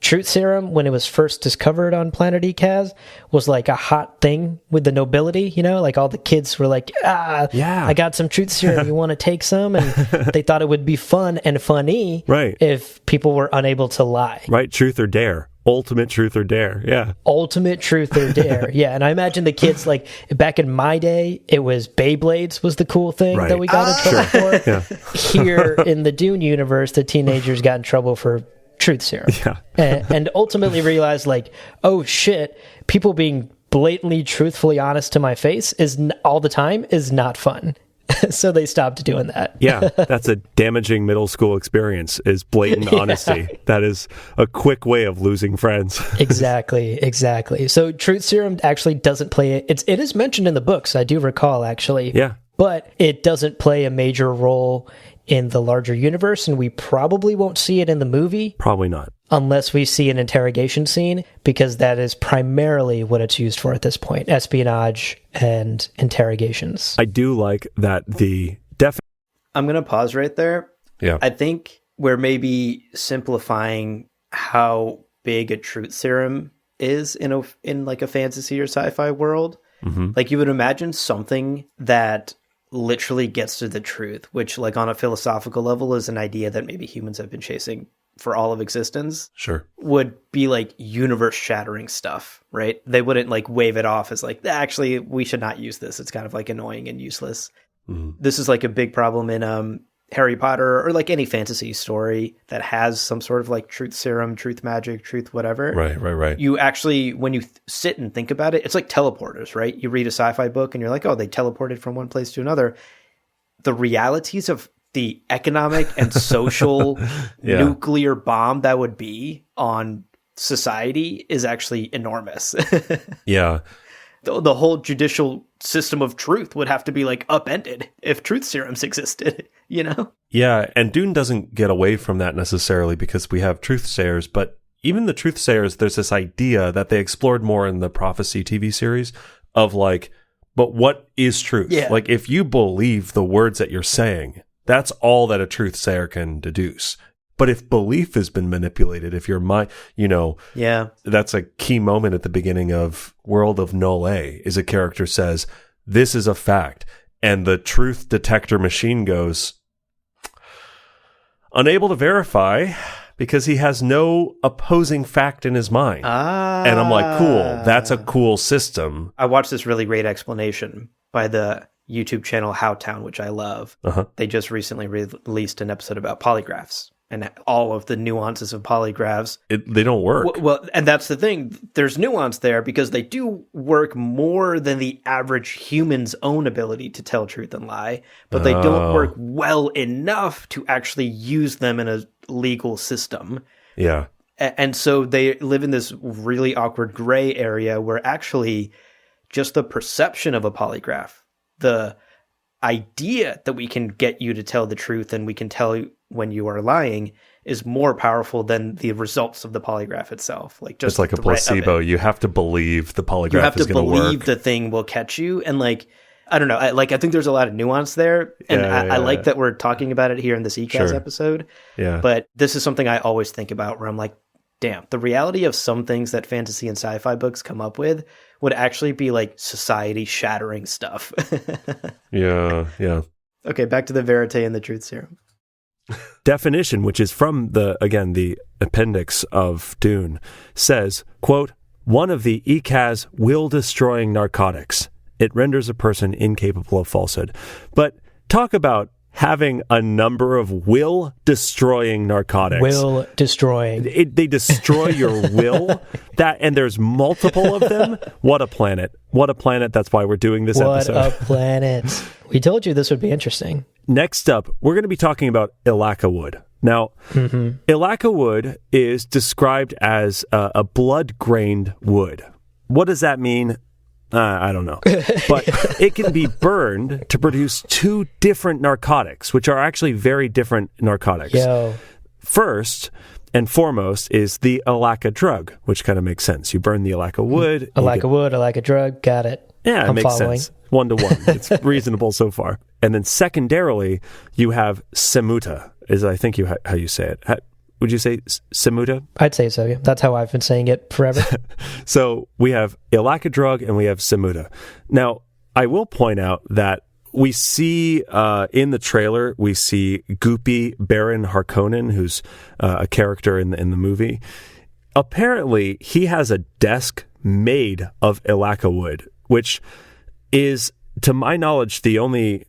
truth serum, when it was first discovered on planet Ecaz, was like a hot thing with the nobility, like all the kids were like, I got some truth serum, you want to take some? And they thought it would be fun and funny if people were unable to lie. Right, truth or dare. Ultimate truth or dare. Yeah. Ultimate truth or dare. Yeah. And I imagine the kids, like, back in my day, it was Beyblades was the cool thing that we got in trouble for. Yeah. Here in the Dune universe, the teenagers got in trouble for truth serum. Yeah. And ultimately realized, like, oh shit, people being blatantly, truthfully honest to my face all the time is not fun. So they stopped doing that. Yeah, that's a damaging middle school experience, is blatant honesty. That is a quick way of losing friends. Exactly. So truth serum actually doesn't play it is mentioned in the books, I do recall, actually. Yeah. But it doesn't play a major role in the larger universe, and we probably won't see it in the movie. Probably not. Unless we see an interrogation scene, because that is primarily what it's used for at this point, espionage and interrogations. I do like that I'm going to pause right there. Yeah. I think we're maybe simplifying how big a truth serum is in like a fantasy or sci-fi world. Mm-hmm. Like, you would imagine something that literally gets to the truth, which, like, on a philosophical level is an idea that maybe humans have been chasing for all of existence. Sure. Would be like universe shattering stuff, right? They wouldn't like wave it off as like, actually, we should not use this. It's kind of like annoying and useless. Mm-hmm. This is like a big problem in Harry Potter, or like any fantasy story that has some sort of like truth serum, truth magic, truth whatever. Right. You actually, when you sit and think about it, it's like teleporters, right? You read a sci-fi book and you're like, oh, they teleported from one place to another. The realities of the economic and social nuclear bomb that would be on society is actually enormous. Yeah. The whole judicial system of truth would have to be like upended if truth serums existed, you know? Yeah, and Dune doesn't get away from that necessarily because we have truthsayers, but even the truthsayers, there's this idea that they explored more in the Prophecy TV series of like, but what is truth? Yeah. Like, if you believe the words that you're saying, that's all that a truthsayer can deduce. But if belief has been manipulated, if your mind, that's a key moment at the beginning of World of Null A, is a character says, this is a fact. And the truth detector machine goes, unable to verify because he has no opposing fact in his mind. And I'm like, cool, that's a cool system. I watched this really great explanation by the YouTube channel Howtown, which I love. They just recently released an episode about polygraphs and all of the nuances of polygraphs. They don't work. Well, and that's the thing. There's nuance there because they do work more than the average human's own ability to tell truth and lie, but they don't work well enough to actually use them in a legal system. Yeah. And so they live in this really awkward gray area where actually just the perception of a polygraph, the idea that we can get you to tell the truth and we can tell when you are lying, is more powerful than the results of the polygraph itself. Like, just it's like a placebo. You have to believe the polygraph is going to work. You have to believe the thing will catch you. And like, I don't know. I think there's a lot of nuance there. And I like that we're talking about it here in this Ecaz episode. Yeah. But this is something I always think about where I'm like, damn, the reality of some things that fantasy and sci-fi books come up with would actually be like society shattering stuff. Yeah. Okay, back to the verite and the truth serum. Definition, which is from the appendix of Dune, says, quote, one of the Ecaz will-destroying narcotics. It renders a person incapable of falsehood. But talk about having a number of will-destroying narcotics. Will-destroying. They destroy your will. And there's multiple of them. What a planet. What a planet. That's why we're doing this episode. What a planet. We told you this would be interesting. Next up, we're going to be talking about Ilaca wood. Now, Ilaca wood is described as a blood-grained wood. What does that mean? I don't know. But it can be burned to produce two different narcotics, which are actually very different narcotics. Yo. First and foremost is the Ilaca drug, which kind of makes sense. You burn the Ilaca wood. Ilaca drug. Got it. Yeah, it makes sense. 1-to-1. It's reasonable so far. And then secondarily, you have Semuta, is I think how you say it. Would you say Semuta? I'd say so, yeah. That's how I've been saying it forever. So we have Ilaca drug and we have Semuta. Now, I will point out that we see in the trailer, we see Goopy Baron Harkonnen, who's a character in the movie. apparently he has a desk made of Elaka wood, which is, to my knowledge, the only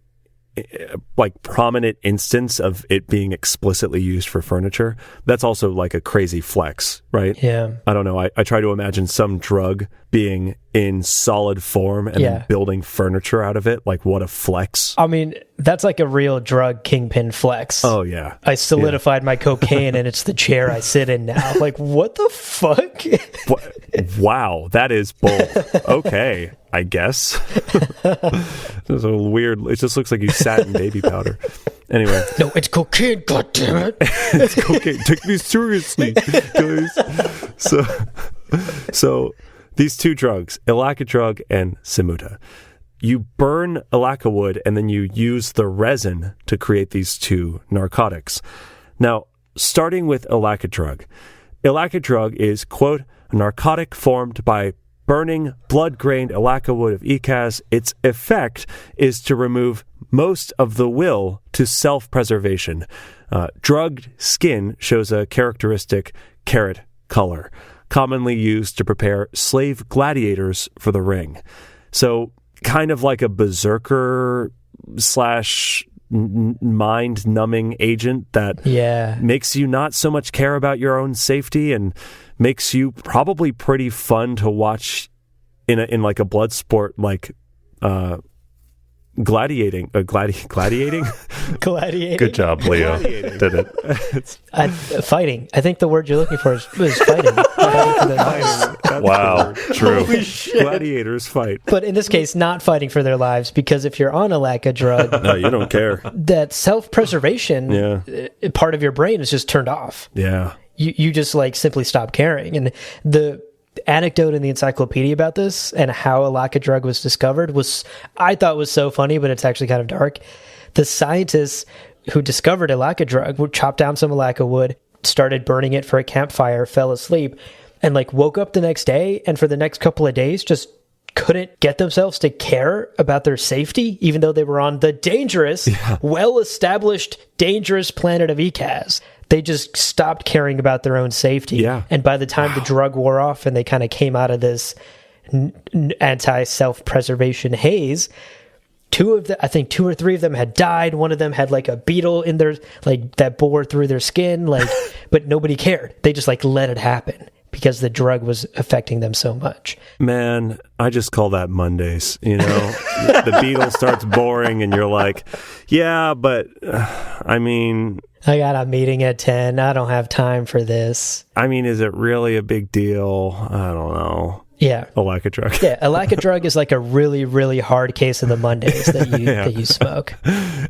like prominent instance of it being explicitly used for furniture. That's also like a crazy flex, right? Yeah. I don't know. I try to imagine some drug being in solid form and then building furniture out of it. Like, what a flex. I mean, that's like a real drug kingpin flex. Oh, yeah. I solidified my cocaine and it's the chair I sit in now. Like, what the fuck? Wow, that is bold. Okay, I guess. It's a weird, it just looks like you sat in baby powder. Anyway. No, it's cocaine, goddammit. It's cocaine. Take me seriously, guys. So these two drugs, Elaka drug and Simuta, you burn Elaka wood and then you use the resin to create these two narcotics. Now, starting with Elaka drug is, quote, a narcotic formed by burning blood-grained Elaka wood of Ecaz. Its effect is to remove most of the will to self-preservation. Drugged skin shows a characteristic carrot color, commonly used to prepare slave gladiators for the ring. So kind of like a berserker / mind-numbing agent that makes you not so much care about your own safety and makes you probably pretty fun to watch in like a blood sport, like gladiating. Gladiating? Good job, Leo. Did it. Fighting. I think the word you're looking for is fighting. Wow, true. Gladiators fight. But in this case, not fighting for their lives, because if you're on Elaka drug, no, you don't care. That self-preservation part of your brain is just turned off. Yeah. You just like simply stop caring. And the anecdote in the encyclopedia about this and how Elaka drug was discovered I thought was so funny, but it's actually kind of dark. The scientists who discovered Elaka drug would chop down some Elaka wood, started burning it for a campfire, fell asleep, and like woke up the next day, and for the next couple of days just couldn't get themselves to care about their safety, even though they were on the dangerous, well-established, dangerous planet of Ecaz. They just stopped caring about their own safety. Yeah. And by the time the drug wore off and they kind of came out of this anti-self-preservation haze, I think two or three of them had died. One of them had like a beetle in their, like, that bored through their skin, like, but nobody cared. They just like let it happen because the drug was affecting them so much. Man, I just call that Mondays, you know? The beetle starts boring and you're like, yeah, but I mean, I got a meeting at 10. I don't have time for this. I mean, is it really a big deal? I don't know. Yeah. Elaka drug. Yeah, Elaka drug is like a really, really hard case of the Mondays that you smoke.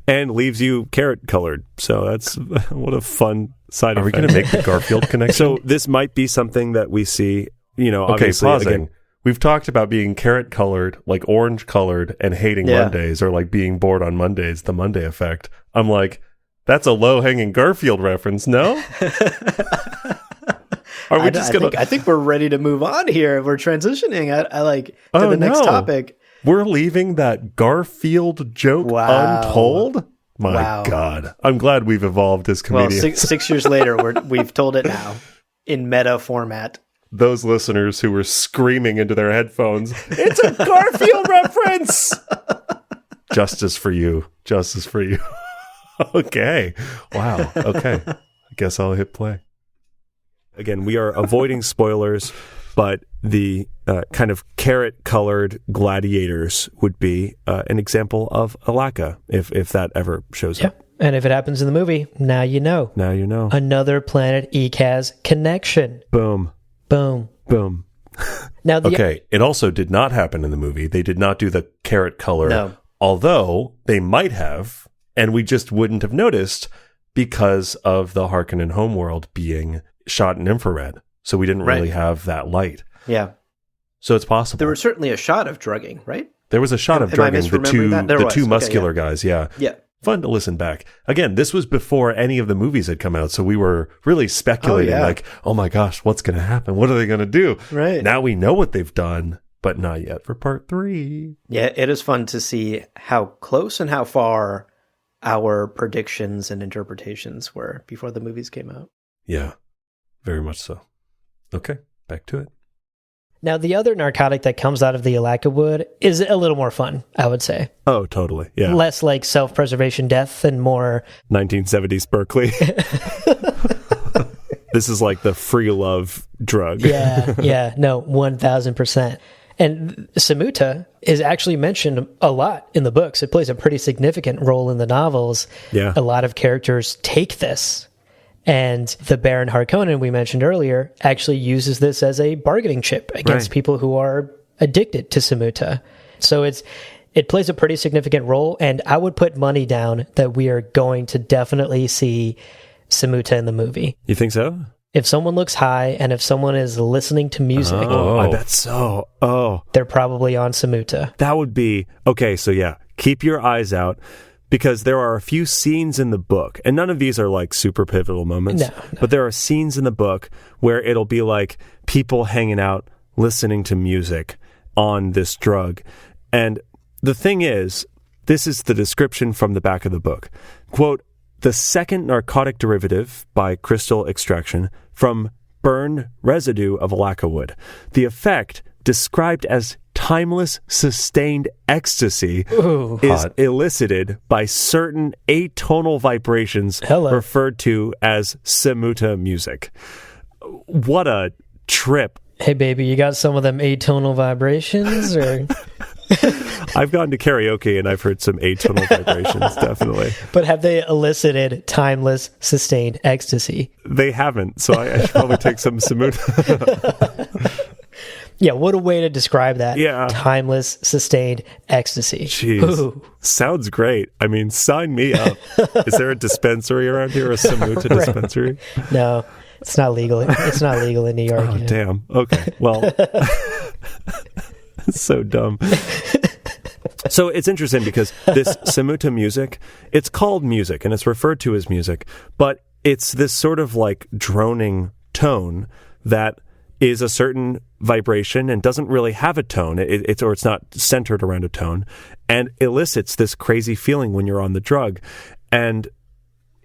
And leaves you carrot colored. So that's what a fun side effect. Are we going to make the Garfield connection? So this might be something that we see, you know, okay, obviously. pausing. Again, we've talked about being carrot colored, like orange colored, and hating Mondays, or like being bored on Mondays, the Monday effect. I'm like, that's a low-hanging Garfield reference, no? Are we just gonna? I think we're ready to move on here. We're transitioning. I like to the next topic. We're leaving that Garfield joke untold. My God, I'm glad we've evolved as comedians. Well, six years later, we've told it now in meta format. Those listeners who were screaming into their headphones, "It's a Garfield reference!" Justice for you. Justice for you. Okay. Wow. Okay. I guess I'll hit play. Again, we are avoiding spoilers, but the kind of carrot-colored gladiators would be an example of Elaka, if that ever shows up. And if it happens in the movie, now you know. Now you know. Another Planet Ecaz connection. Boom. Boom. Boom. Now, okay, it also did not happen in the movie. They did not do the carrot color, although they might have, and we just wouldn't have noticed because of the Harkonnen homeworld being shot in infrared. So we didn't really have that light. Yeah. So it's possible. There was certainly a shot of drugging, right? There was a shot of drugging the two muscular guys. Yeah. Yeah. Fun to listen back. Again, this was before any of the movies had come out. So we were really speculating like, oh my gosh, what's going to happen? What are they going to do? Right. Now we know what they've done, but not yet for part 3. Yeah. It is fun to see how close and how far our predictions and interpretations were before the movies came out. Yeah. Very much so. Okay, back to it. Now, the other narcotic that comes out of the Alaca wood is a little more fun, I would say. Oh, totally. Yeah. Less like self-preservation death and more 1970s Berkeley. This is like the free love drug. Yeah. No, 1000%. And Samuta is actually mentioned a lot in the books. It plays a pretty significant role in the novels. Yeah. A lot of characters take this. And the Baron Harkonnen we mentioned earlier actually uses this as a bargaining chip against people who are addicted to Samuta. So it plays a pretty significant role, and I would put money down that we are going to definitely see Samuta in the movie. You think so? If someone looks high and if someone is listening to music, I bet so. They're probably on Samuta. That would be okay. So yeah, keep your eyes out. Because there are a few scenes in the book, and none of these are like super pivotal moments, but there are scenes in the book where it'll be like people hanging out, listening to music on this drug. And the thing is, this is the description from the back of the book. Quote, the second narcotic derivative by crystal extraction from burned residue of Alaca wood. The effect, described as timeless, sustained ecstasy, is elicited by certain atonal vibrations referred to as Samuta music. What a trip. Hey, baby, you got some of them atonal vibrations? Or I've gone to karaoke and I've heard some atonal vibrations, definitely. But have they elicited timeless, sustained ecstasy? They haven't, so I should probably take some Samuta. Yeah, what a way to describe that. Yeah. Timeless, sustained ecstasy. Jeez. Ooh. Sounds great. I mean, sign me up. Is there a dispensary around here, a Samuta dispensary? No, it's not legal. It's not legal in New York. Oh, damn. Okay. Well, it's so dumb. So it's interesting because this Samuta music, it's called music and it's referred to as music, but it's this sort of like droning tone that is a certain vibration and doesn't really have a tone. It's not centered around a tone, and elicits this crazy feeling when you're on the drug. And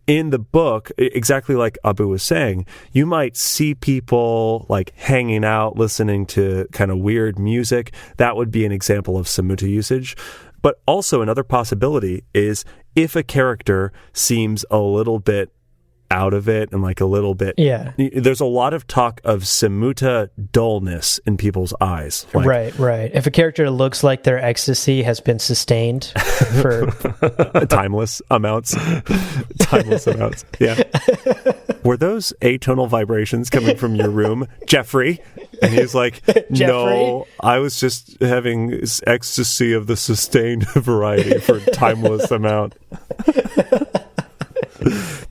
in the book, exactly like Abu was saying, you might see people like hanging out, listening to kind of weird music. That would be an example of Samuta usage. But also another possibility is if a character seems a little bit out of it and like a little bit. Yeah. There's a lot of talk of Samuta dullness in people's eyes. Like, right. If a character looks like their ecstasy has been sustained for timeless amounts. Yeah. Were those atonal vibrations coming from your room, Jeffrey? And he's like, no, I was just having ecstasy of the sustained variety for timeless amount.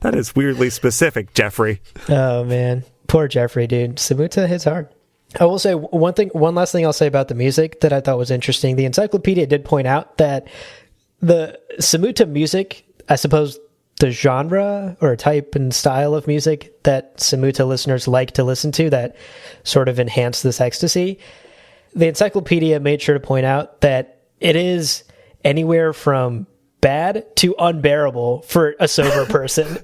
That is weirdly specific, Jeffrey. Oh, man. Poor Jeffrey, dude. Samuta hits hard. I will say one last thing I'll say about the music that I thought was interesting. The encyclopedia did point out that the Samuta music, I suppose the genre or type and style of music that Samuta listeners like to listen to that sort of enhance this ecstasy, the encyclopedia made sure to point out that it is anywhere from bad to unbearable for a sober person.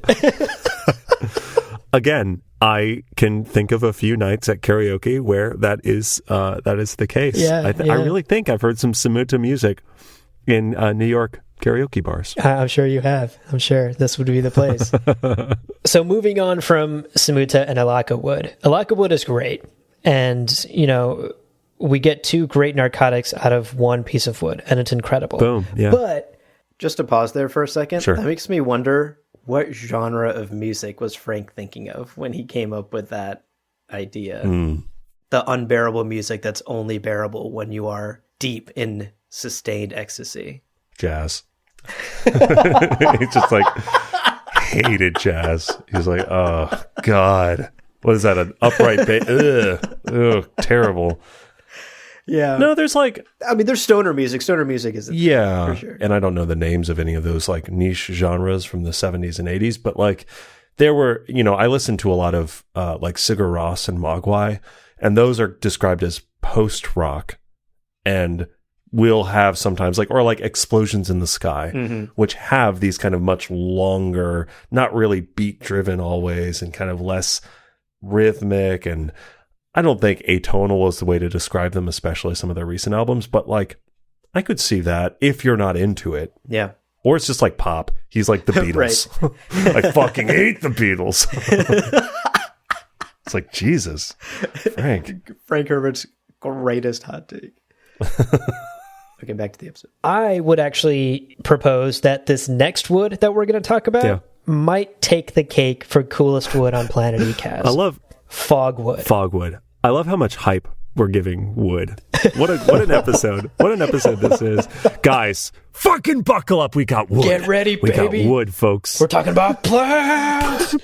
Again, I can think of a few nights at karaoke where that is the case. Yeah, I really think I've heard some Samuta music in New York karaoke bars. I'm sure you have. I'm sure this would be the place. So moving on from Samuta and Alaca wood. Alaca wood is great. And, we get two great narcotics out of one piece of wood, and it's incredible. Boom. Yeah. But just to pause there for a second, sure. That makes me wonder what genre of music was Frank thinking of when he came up with that idea. The unbearable music that's only bearable when you are deep in sustained ecstasy. Jazz. He's just like hated jazz. He's like, oh God, what is that? An upright bass? Ugh, terrible. Yeah. No, there's there's stoner music. Stoner music is for sure. And I don't know the names of any of those like niche genres from the 70s and 80s, but like there were, I listened to a lot of like Sigur Rós and Mogwai, and those are described as post rock, and we'll have sometimes like Explosions in the Sky, which have these kind of much longer, not really beat driven always, and kind of less rhythmic. And I don't think atonal is the way to describe them, especially some of their recent albums, but like, I could see that if you're not into it. Yeah. Or it's just like pop. He's like the Beatles. I fucking hate the Beatles. It's like, Jesus. Frank Herbert's greatest hot take. Okay, back to the episode. I would actually propose that this next wood that we're going to talk about might take the cake for coolest wood on planet Ecaz. I love Fogwood. Fogwood. I love how much hype we're giving wood. What an episode. What an episode this is. Guys, fucking buckle up. We got wood. Get ready, we baby. We got wood, folks. We're talking about plants.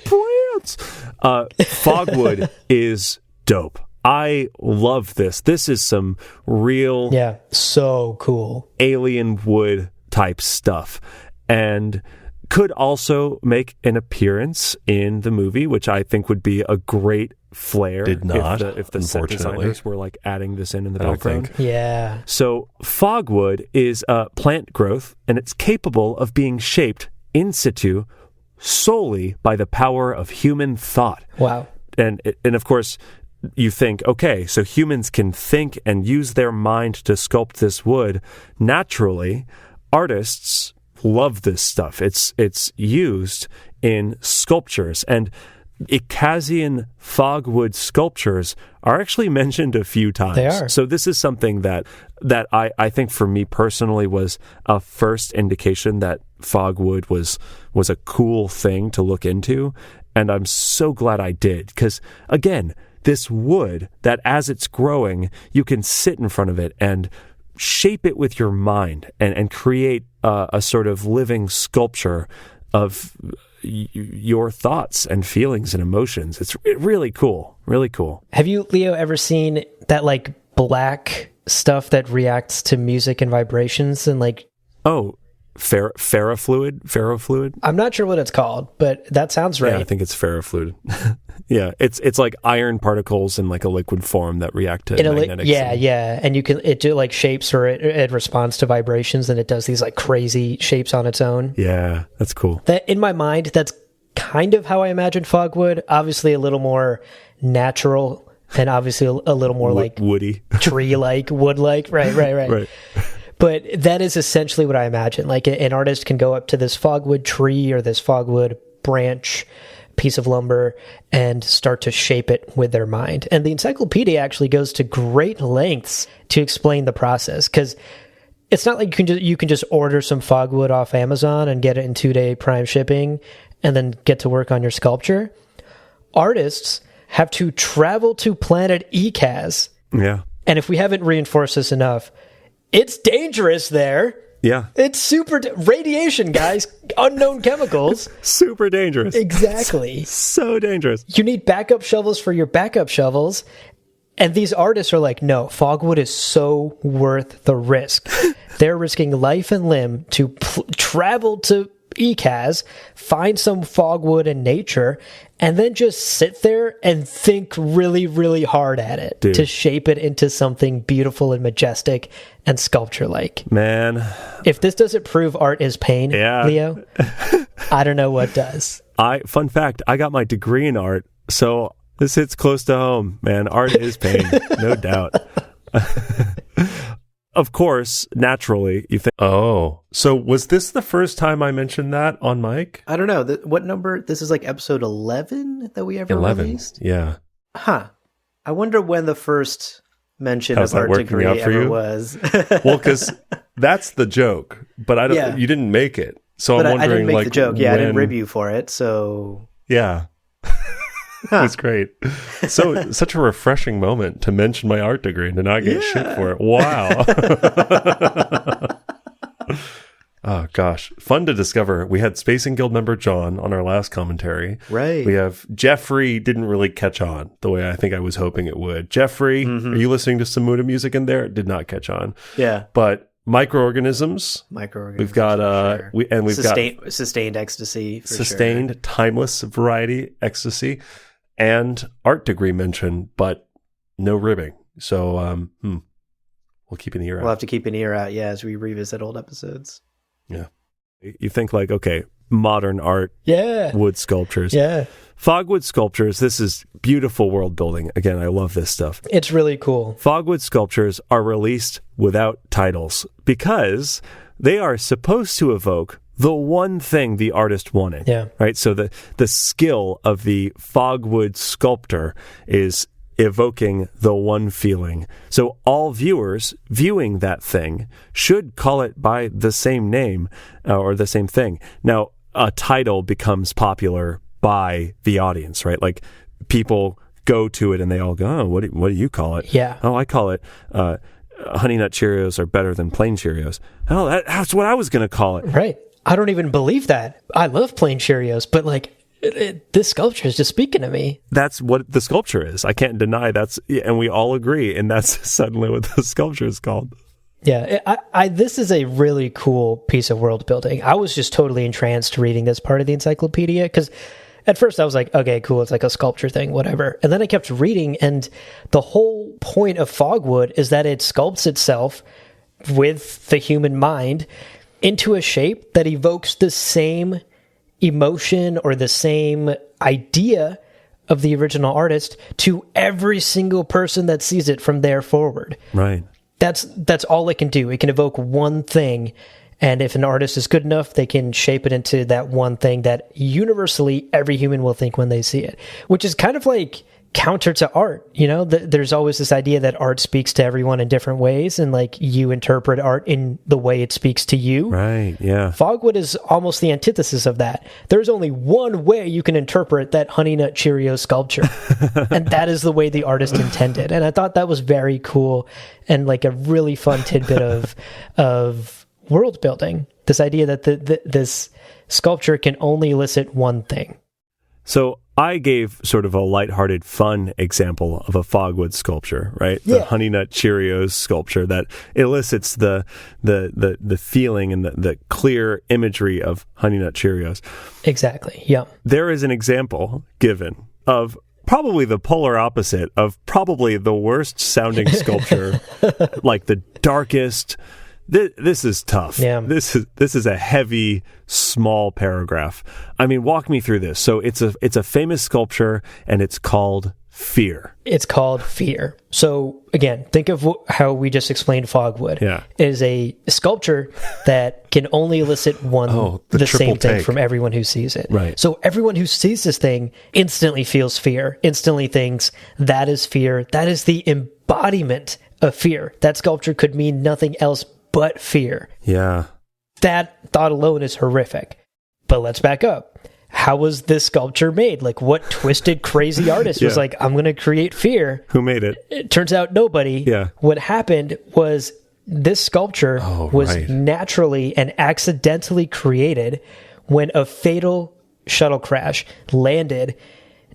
Fogwood is dope. I love this. This is some real... Yeah, so cool. Alien wood type stuff. And could also make an appearance in the movie, which I think would be a great flair. Did not, if the set designers were like adding this in the background. Yeah. So fogwood is plant growth, and it's capable of being shaped in situ solely by the power of human thought. Wow. And of course, you think, okay, so humans can think and use their mind to sculpt this wood. Naturally, artists love this stuff. It's used in sculptures, and Ecazian fogwood sculptures are actually mentioned a few times. They are. So this is something that I think for me personally was a first indication that fogwood was a cool thing to look into, and I'm so glad I did, because again, this wood that as it's growing, you can sit in front of it and shape it with your mind and create a sort of living sculpture of your thoughts and feelings and emotions. It's really cool. Really cool. Have you, Leo, ever seen that like black stuff that reacts to music and vibrations and like... Oh, ferrofluid? I'm not sure what it's called, but that sounds right. Yeah, I think it's ferrofluid. Yeah, it's like iron particles in like a liquid form that react to magnetics. Yeah. And it like shapes, or it responds to vibrations, and it does these like crazy shapes on its own. Yeah, that's cool. That in my mind, that's kind of how I imagine fogwood. Obviously a little more natural, and obviously a little more like woody, tree-like, wood-like. Right. But that is essentially what I imagine. Like an artist can go up to this fogwood tree or this fogwood branch, piece of lumber, and start to shape it with their mind. And the encyclopedia actually goes to great lengths to explain the process, because it's not like you can just order some fogwood off Amazon and get it in 2-day prime shipping and then get to work on your sculpture. Artists have to travel to planet Ecaz. Yeah. And if we haven't reinforced this enough, it's dangerous there. Yeah. It's super radiation, guys. Unknown chemicals. Super dangerous. Exactly. So dangerous. You need backup shovels for your backup shovels. And these artists are like, no, fogwood is so worth the risk. They're risking life and limb to travel to Ecaz, find some fogwood in nature, and then just sit there and think really, really hard at it to shape it into something beautiful and majestic and sculpture-like. Man. If this doesn't prove art is pain, Leo, I don't know what does. Fun fact, I got my degree in art, so this hits close to home, man. Art is pain, no doubt. Of course, naturally, you think, oh, so was this the first time I mentioned that on mic? I don't know. What number? This is like episode 11 that we ever released? Yeah. Huh. I wonder when the first mention of art degree ever was. Well, because that's the joke, but I don't. You didn't make it. So I'm wondering, I didn't make the joke. Yeah, when... I didn't rib you for it, so... Yeah. That's great. So such a refreshing moment to mention my art degree and to not get shit for it. Wow. Oh gosh, fun to discover. We had Spacing Guild member John on our last commentary. Right. We have Jeffrey didn't really catch on the way I think I was hoping it would. Jeffrey, are you listening to some Muda music in there? It did not catch on. Yeah. But microorganisms. We've got we've got sustained ecstasy. Sustained timeless variety ecstasy. And art degree mention, but no ribbing. So we'll keep an ear out. We'll have to keep an ear out, as we revisit old episodes. Yeah. You think like, okay, modern art wood sculptures. Yeah. Fogwood sculptures, this is beautiful world building. Again, I love this stuff. It's really cool. Fogwood sculptures are released without titles because they are supposed to evoke the one thing the artist wanted. Yeah. Right? So the skill of the fogwood sculptor is evoking the one feeling. So all viewers viewing that thing should call it by the same name or the same thing. Now, a title becomes popular by the audience, right? Like people go to it and they all go, oh, what do you call it? Yeah. Oh, I call it Honey Nut Cheerios are better than plain Cheerios. Oh, that's what I was going to call it. Right. I don't even believe that. I love plain Cheerios, but like this sculpture is just speaking to me. That's what the sculpture is. I can't deny and we all agree, and that's suddenly what the sculpture is called. Yeah, this is a really cool piece of world building. I was just totally entranced reading this part of the encyclopedia because at first I was like, okay, cool, it's like a sculpture thing, whatever. And then I kept reading, and the whole point of Fogwood is that it sculpts itself with the human mind into a shape that evokes the same emotion or the same idea of the original artist to every single person that sees it from there forward. Right. That's all it can do. It can evoke one thing, and if an artist is good enough, they can shape it into that one thing that universally every human will think when they see it, which is kind of like counter to art. You know, there's always this idea that art speaks to everyone in different ways, and like you interpret art in the way it speaks to you. Right, yeah. Fogwood is almost the antithesis of that. There's only one way you can interpret that Honey Nut Cheerio sculpture, and that is the way the artist intended. And I thought that was very cool and like a really fun tidbit of world building. This idea that this sculpture can only elicit one thing. So I gave sort of a lighthearted, fun example of a Fogwood sculpture, right? Yeah. The Honey Nut Cheerios sculpture that elicits the feeling and the clear imagery of Honey Nut Cheerios. Exactly, yeah. There is an example given of probably the polar opposite of probably the worst sounding sculpture, like the darkest. This is tough. Yeah. This is a heavy, small paragraph. I mean, walk me through this. So it's a famous sculpture, and it's called Fear. It's called Fear. So again, think of how we just explained Fogwood. Yeah. It is a sculpture that can only elicit the same thing from everyone who sees it. Right. So everyone who sees this thing instantly feels fear, instantly thinks that is fear. That is the embodiment of fear. That sculpture could mean nothing else but fear. Yeah. That thought alone is horrific. But let's back up. How was this sculpture made? Like, what twisted, crazy artist was like, I'm going to create fear? Who made it? It turns out nobody. Yeah. What happened was this sculpture was naturally and accidentally created when a fatal shuttle crash landed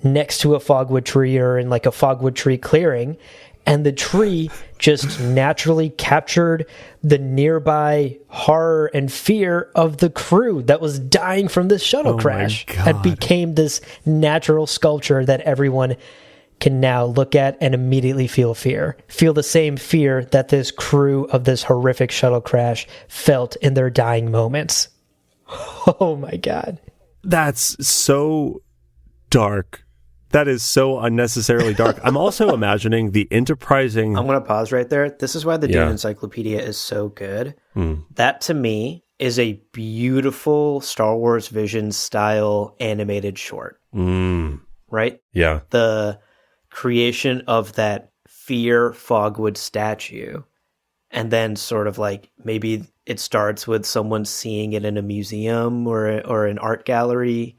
next to a fogwood tree or in like a fogwood tree clearing. And the tree just naturally captured the nearby horror and fear of the crew that was dying from this shuttle crash. And became this natural sculpture that everyone can now look at and immediately feel fear. Feel the same fear that this crew of this horrific shuttle crash felt in their dying moments. Oh my God. That's so dark. That is so unnecessarily dark. I'm also imagining the enterprising... I'm going to pause right there. This is why the Dune Encyclopedia is so good. That, to me, is a beautiful Star Wars Visions style animated short. Right? Yeah. The creation of that fear Fogwood statue, and then sort of like maybe it starts with someone seeing it in a museum or an art gallery,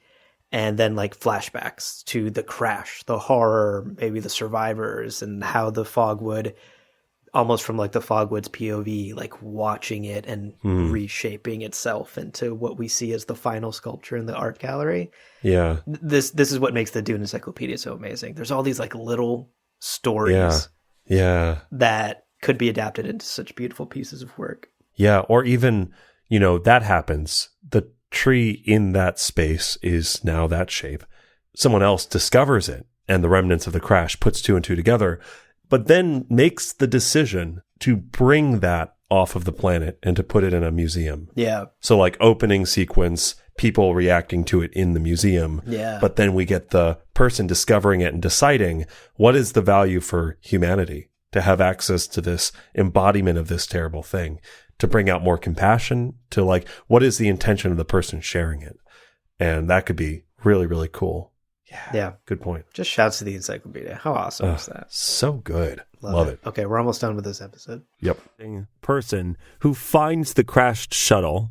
and then like flashbacks to the crash, the horror, maybe the survivors, and how the Fogwood, almost from like the Fogwood's POV, like watching it and reshaping itself into what we see as the final sculpture in the art gallery. Yeah. This is what makes the Dune Encyclopedia so amazing. There's all these like little stories that could be adapted into such beautiful pieces of work. Yeah, or even, that happens. The tree in that space is now that shape. Someone else discovers it, and the remnants of the crash puts two and two together, but then makes the decision to bring that off of the planet and to put it in a museum. Yeah. So like opening sequence, people reacting to it in the museum. Yeah. But then we get the person discovering it and deciding what is the value for humanity to have access to this embodiment of this terrible thing, to bring out more compassion, to like, what is the intention of the person sharing it? And that could be really, really cool. Yeah. Good point. Just shouts to the encyclopedia. How awesome is that? So good. Love it. Okay, we're almost done with this episode. Yep. Person who finds the crashed shuttle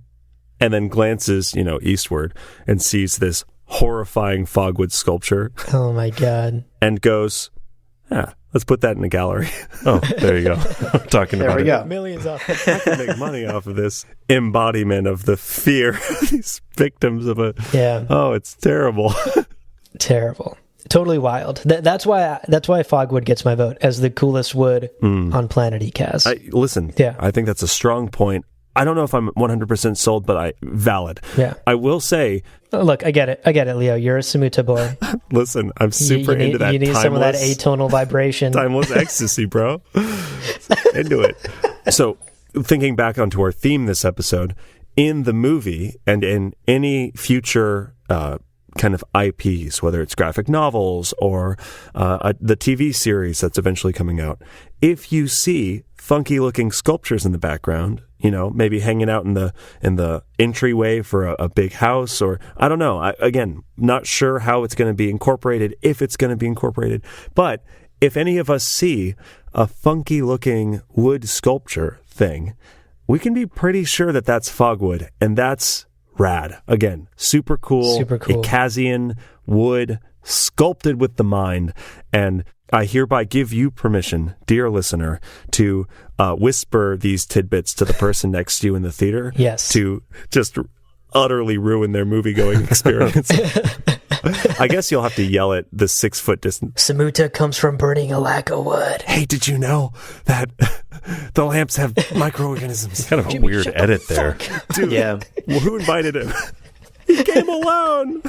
and then glances, eastward and sees this horrifying Fogwood sculpture. Oh my God. And goes, let's put that in a gallery. Oh, there you go. I'm talking there about we it. go. Millions off. I can make money off of this embodiment of the fear of these victims of a... Yeah. Oh, it's terrible. Terrible. Totally wild. That's why Fogwood gets my vote as the coolest wood on planet Ecaz. Listen, I think that's a strong point. I don't know if I'm 100% sold, but valid. Yeah. I will say... Look, I get it, Leo. You're a Samuta boy. Listen, I'm super into that. You need some of that atonal vibration. Timeless ecstasy, bro. Into it. So, thinking back onto our theme this episode, in the movie and in any future kind of IPs, whether it's graphic novels or the TV series that's eventually coming out, if you see funky looking sculptures in the background, maybe hanging out in the entryway for a big house, or I don't know. Again, not sure how it's going to be incorporated, if it's going to be incorporated. But if any of us see a funky looking wood sculpture thing, we can be pretty sure that that's Fogwood, and that's rad. Again, super cool. Ecazian wood sculpted with the mind. And I hereby give you permission, dear listener, to whisper these tidbits to the person next to you in the theater. Yes. To just utterly ruin their movie-going experience. I guess you'll have to yell at the 6 foot distance. Samuta comes from burning a lack of wood. Hey, did you know that the lamps have microorganisms? Kind of a Jimmy, weird edit there. Dude, yeah. Well, who invited him? He came alone.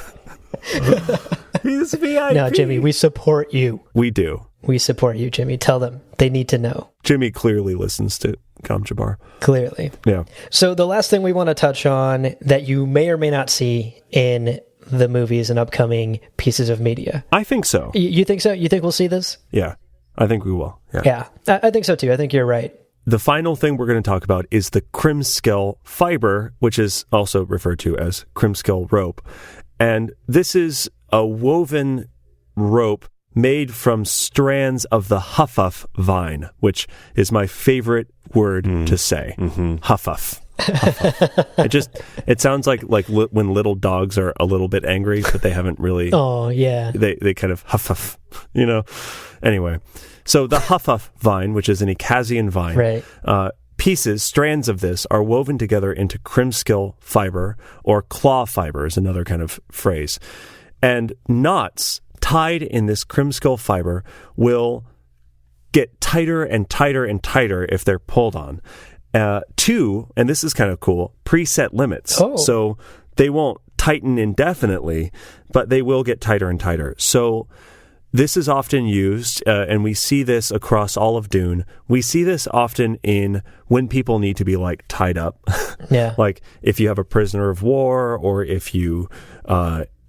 He's VIP. No, Jimmy, we support you. We do. We support you, Jimmy. Tell them. They need to know. Jimmy clearly listens to Kamchabar. Clearly. Yeah. So the last thing we want to touch on that you may or may not see in the movies and upcoming pieces of media. I think so. You think so? You think we'll see this? Yeah, I think we will. Yeah, I think so too. I think you're right. The final thing we're going to talk about is the Krimskell fiber, which is also referred to as Krimskell rope. And this is a woven rope made from strands of the huffuf vine, which is my favorite word to say. Mm-hmm. Huffuf. It sounds like when little dogs are a little bit angry, but they haven't really. Oh yeah. They kind of huff, Anyway, so the huffuf vine, which is an Ecazian vine, right? Strands of this are woven together into Krimskell fiber, or claw fiber is another kind of phrase, and knots tied in this Krimskell fiber will get tighter and tighter and tighter if they're pulled on. And this is kind of cool, preset limits. Oh. So they won't tighten indefinitely, but they will get tighter and tighter. So this is often used, and we see this across all of Dune. We see this often when people need to be tied up. Yeah. Like if you have a prisoner of war, or if you,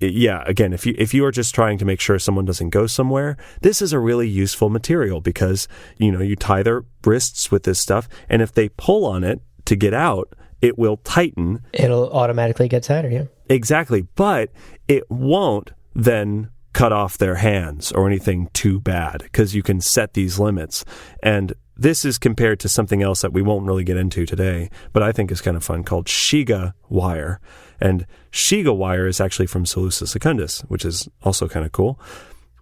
again, if you are just trying to make sure someone doesn't go somewhere, this is a really useful material because, you tie their wrists with this stuff, and if they pull on it to get out, it will tighten. It'll automatically get tighter, yeah. Exactly. But it won't then cut off their hands or anything too bad because you can set these limits. And this is compared to something else that we won't really get into today, but I think is kind of fun, called Shiga wire. And Shiga wire is actually from Seleucus Secundus, which is also kind of cool.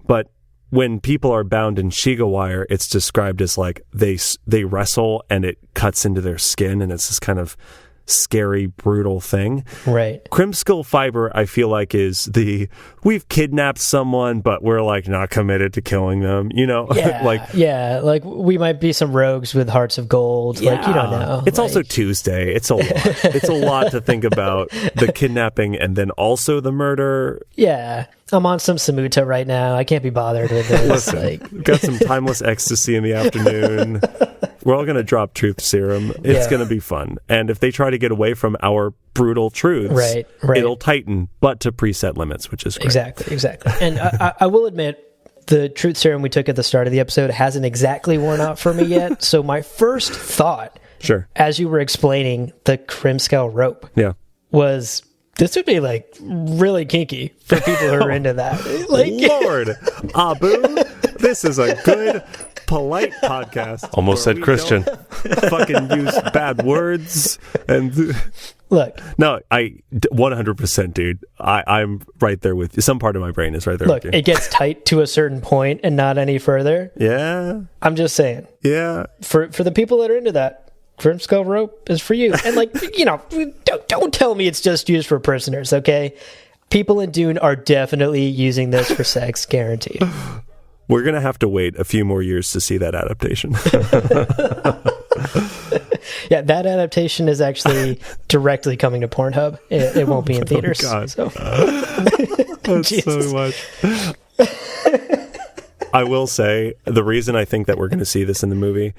But when people are bound in Shiga wire, it's described as they wrestle and it cuts into their skin, and it's this kind of scary, brutal thing. Right. Krimskell fiber, I feel like, is we've kidnapped someone, but we're not committed to killing them, Yeah, we might be some rogues with hearts of gold. Yeah. You don't know. It's also Tuesday. It's a lot. It's a lot to think about, the kidnapping and then also the murder. Yeah. I'm on some Samuta right now. I can't be bothered with this. Listen, we've got some timeless ecstasy in the afternoon. We're all going to drop truth serum. It's going to be fun. And if they try to get away from our brutal truths, right. it'll tighten, but to preset limits, which is great. Exactly. And I will admit, the truth serum we took at the start of the episode hasn't exactly worn off for me yet. So my first thought, as you were explaining the Krimskell rope, was this would be like really kinky for people who are into that. Like, Lord, Abu, this is a good, polite podcast. Almost said Christian. Fucking use bad words and. Look. No, 100%, dude. I'm right there with you. Some part of my brain is right there with you. It gets tight to a certain point and not any further. Yeah. I'm just saying. Yeah. For the people that are into that, Krimskell rope is for you. And don't tell me it's just used for prisoners, okay? People in Dune are definitely using this for sex, guaranteed. We're going to have to wait a few more years to see that adaptation. Yeah, that adaptation is actually directly coming to Pornhub. It won't be in theaters. Oh, God. So. That's so much. I will say, the reason I think that we're going to see this in the movie,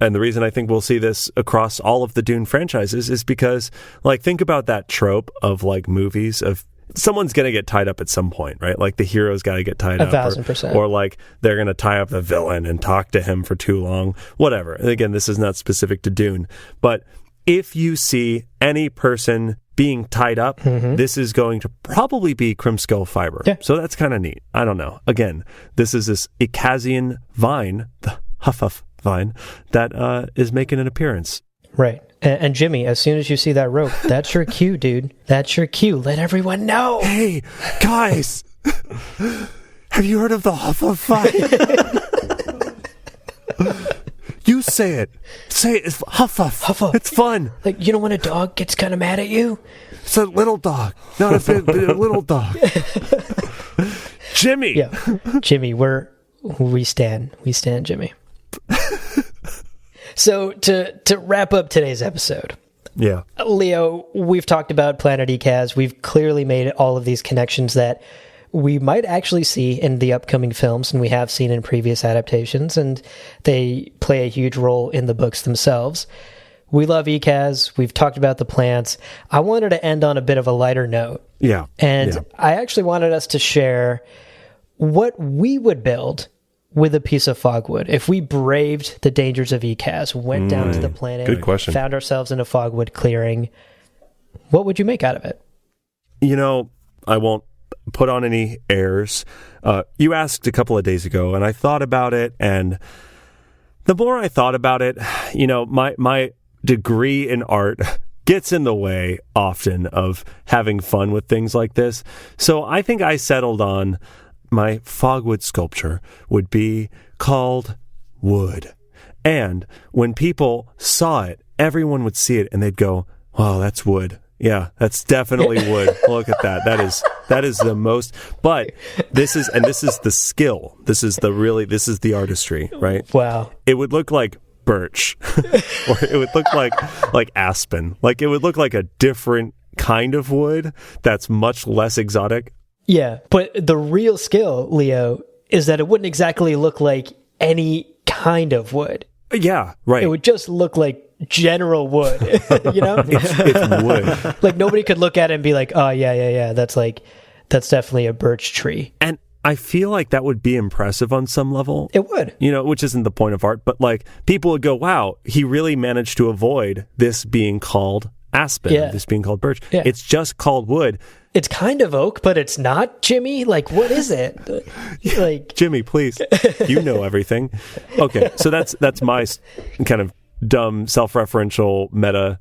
and the reason I think we'll see this across all of the Dune franchises, is because, like, think about that trope of, like, movies of someone's going to get tied up at some point, right? Like the hero's got to get tied up. 1,000%. Or like they're going to tie up the villain and talk to him for too long, whatever. And again, this is not specific to Dune, but if you see any person being tied up, this is going to probably be Krimskell fiber. Yeah. So that's kind of neat. I don't know. Again, this is this Ecazian vine, the Huffuf vine, that is making an appearance. Right. And Jimmy, as soon as you see that rope, that's your cue, dude. That's your cue. Let everyone know. Hey, guys, have you heard of the Huffuf vine? You say it. Say it. It's Huffuf. Huffuf. It's fun. Like, you know when a dog gets kind of mad at you? It's a little dog. Not a big, but a little dog. Jimmy. Yeah. Jimmy, we stand, Jimmy. So to wrap up today's episode, Leo, we've talked about Planet Ecaz. We've clearly made all of these connections that we might actually see in the upcoming films, and we have seen in previous adaptations, and they play a huge role in the books themselves. We love Ecaz. We've talked about the plants. I wanted to end on a bit of a lighter note. Yeah. And I actually wanted us to share what we would build with a piece of fogwood. If we braved the dangers of Ecaz, went down to the planet, good question, found ourselves in a fogwood clearing, what would you make out of it? You know, I won't put on any airs. You asked a couple of days ago, and I thought about it, and the more I thought about it, you know, my degree in art gets in the way often of having fun with things like this. So I think I settled on my fogwood sculpture would be called Wood. And when people saw it, everyone would see it and they'd go, "Wow, that's wood. Yeah, that's definitely wood. Look at that. That is the most." But this is the skill. This is the artistry, right? Wow. It would look like birch or it would look like aspen. Like it would look like a different kind of wood that's much less exotic. Yeah, but the real skill, Leo, is that it wouldn't exactly look like any kind of wood. Yeah, right. It would just look like general wood, you know? It's wood. Like nobody could look at it and be like, "Oh, yeah, that's definitely a birch tree." And I feel like that would be impressive on some level. It would. You know, which isn't the point of art, but like people would go, "Wow, he really managed to avoid this being called aspen, this being called birch. Yeah. It's just called wood." It's kind of oak, but it's not, Jimmy. Like, what is it? Like, Jimmy, please, you know everything. Okay, so that's my kind of dumb, self-referential meta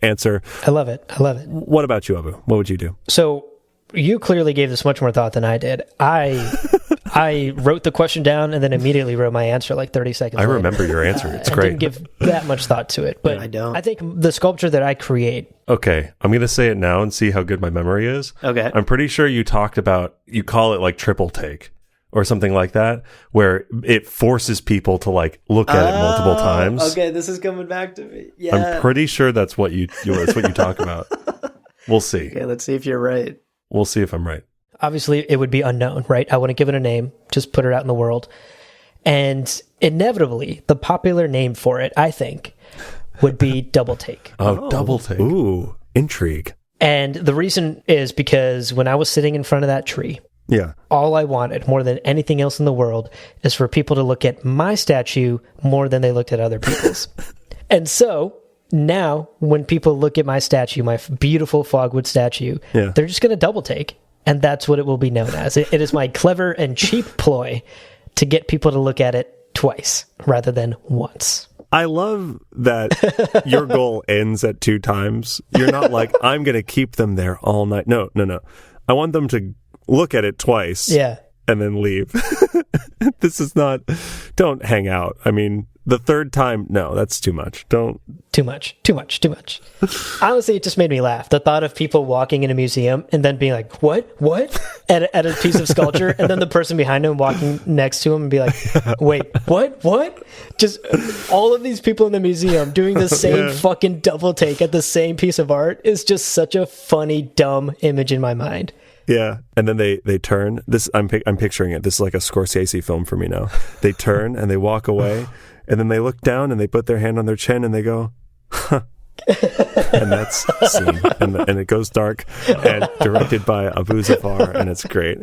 answer. I love it. What about you, Abu? What would you do? So you clearly gave this much more thought than I did. I wrote the question down and then immediately wrote my answer like 30 seconds later. I remember your answer. It's great. I didn't give that much thought to it, but I think the sculpture that I create. Okay, I'm going to say it now and see how good my memory is. Okay. I'm pretty sure you talked about, you call it like triple take or something like that, where it forces people to like look at it multiple times. Okay, this is coming back to me. Yeah. I'm pretty sure that's what you talk about. We'll see. Okay, let's see if you're right. We'll see if I'm right. Obviously, it would be unknown, right? I wouldn't give it a name, just put it out in the world. And inevitably, the popular name for it, I think, would be double take. Oh, double take. Ooh, intrigue. And the reason is because when I was sitting in front of that tree, all I wanted more than anything else in the world is for people to look at my statue more than they looked at other people's. And so now when people look at my statue, my beautiful Fogwood statue, they're just going to double take. And that's what it will be known as. It is my clever and cheap ploy to get people to look at it twice rather than once. I love that your goal ends at 2 times. You're not like, I'm going to keep them there all night. No. I want them to look at it twice and then leave. This is not, don't hang out. I mean, the 3rd time, no, that's too much. Don't. Too much. Honestly, it just made me laugh. The thought of people walking in a museum and then being like, what? at a piece of sculpture, and then the person behind him walking next to him and be like, wait, what? Just all of these people in the museum doing the same fucking double take at the same piece of art is just such a funny, dumb image in my mind. Yeah, and then they turn. This I'm picturing it. This is like a Scorsese film for me now. They turn and they walk away, and then they look down and they put their hand on their chin and they go, huh. And that's scene. And it goes dark, and directed by Abu Zafar, and it's great.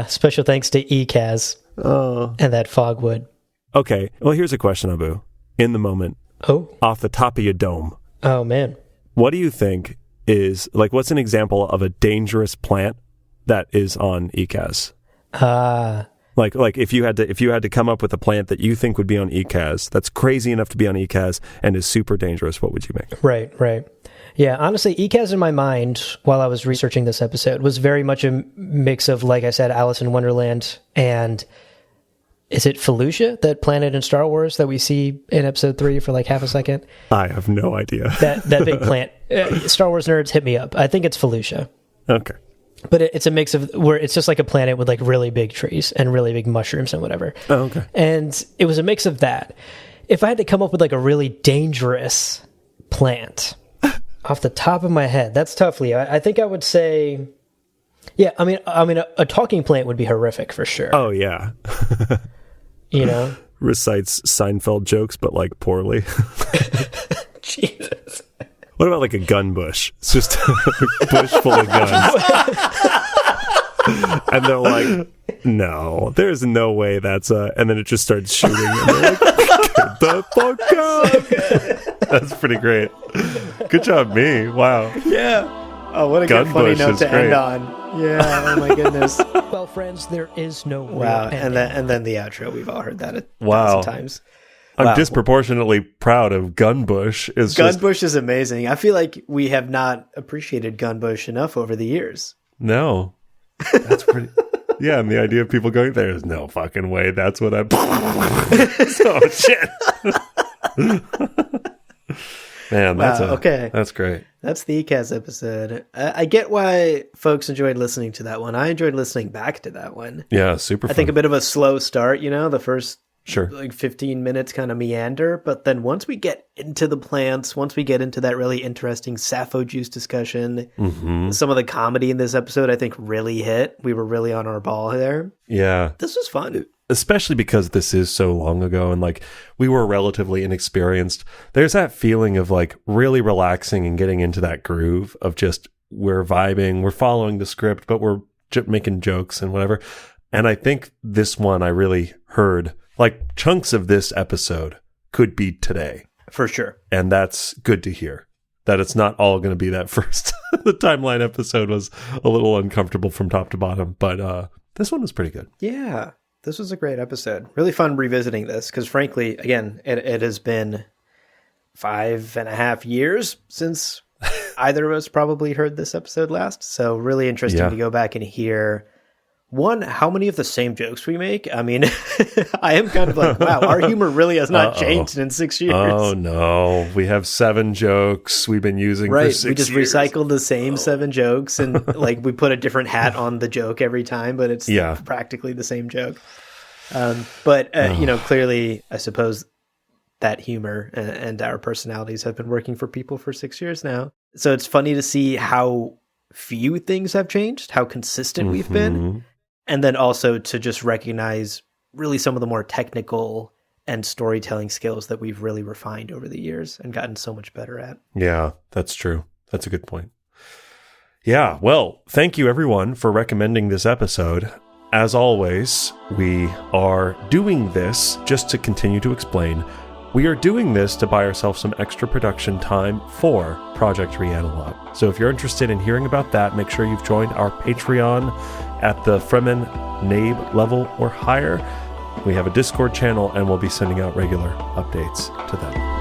Special thanks to Ecaz and that Fogwood. Okay, well, here's a question, Abu. In the moment, off the top of your dome. Oh, man. What do you think is, like, what's an example of a dangerous plant that is on Ecaz? Like if you had to come up with a plant that you think would be on Ecaz, that's crazy enough to be on Ecaz and is super dangerous, what would you make? Right. Yeah, honestly, Ecaz in my mind, while I was researching this episode, was very much a mix of, like I said, Alice in Wonderland and, is it Felucia, that planet in Star Wars that we see in episode 3 for like half a second? I have no idea. That big plant. Star Wars nerds, hit me up. I think it's Felucia. Okay. But it's a mix of where it's just like a planet with like really big trees and really big mushrooms and whatever. Oh, okay. And it was a mix of that. If I had to come up with like a really dangerous plant off the top of my head, that's tough, Leo. I think I would say, I mean, a talking plant would be horrific for sure. Oh, yeah. You know? Recites Seinfeld jokes, but like poorly. Jesus. What about like a gun bush? It's just a bush full of guns. And they're like, no, there's no way that's and then it just starts shooting. And they're like, get the fuck out. That's pretty great. Good job, me. Wow. Yeah. Oh, what a gun good funny note to great. end on. Yeah, oh my goodness. Well, friends, there is no Wow, real and then the outro. We've all heard that a Wow. thousand times. I'm Wow. disproportionately proud of Gunbush. Gunbush is amazing. I feel like we have not appreciated Gunbush enough over the years. No. That's pretty... Yeah, and the idea of people going, there's no fucking way that's what I'm... Oh, shit. Man, that's great. That's the Ecaz episode. I get why folks enjoyed listening to that one. I enjoyed listening back to that one. Yeah, super fun. I think a bit of a slow start, the first... Sure. Like 15 minutes kind of meander, but then once we get into the plants, once we get into that really interesting Sappho juice discussion, some of the comedy in this episode I think really hit. We were really on our ball there. Yeah. This was fun. Especially because this is so long ago and like we were relatively inexperienced. There's that feeling of like really relaxing and getting into that groove of just we're vibing, we're following the script, but we're making jokes and whatever. And I think this one I really heard like chunks of this episode could be today. For sure. And that's good to hear. That it's not all going to be that first. The timeline episode was a little uncomfortable from top to bottom, but this one was pretty good. Yeah, this was a great episode. Really fun revisiting this because frankly, again, it has been 5.5 years since either of us probably heard this episode last. So really interesting to go back and hear... One, how many of the same jokes we make? I mean, I am kind of like, wow, our humor really has not changed in 6 years. Oh, no. We have 7 jokes we've been using for 6 years. We just recycled the same 7 jokes and like we put a different hat on the joke every time, but it's practically the same joke. But clearly, I suppose that humor and our personalities have been working for people for 6 years now. So it's funny to see how few things have changed, how consistent we've been. And then also to just recognize really some of the more technical and storytelling skills that we've really refined over the years and gotten so much better at. Yeah, that's true. That's a good point. Yeah, well, thank you everyone for recommending this episode. As always, we are doing this just to continue to explain. We are doing this to buy ourselves some extra production time for Project Reanalog. So if you're interested in hearing about that, make sure you've joined our Patreon at the Fremen Nabe level or higher. We have a Discord channel, and we'll be sending out regular updates to them.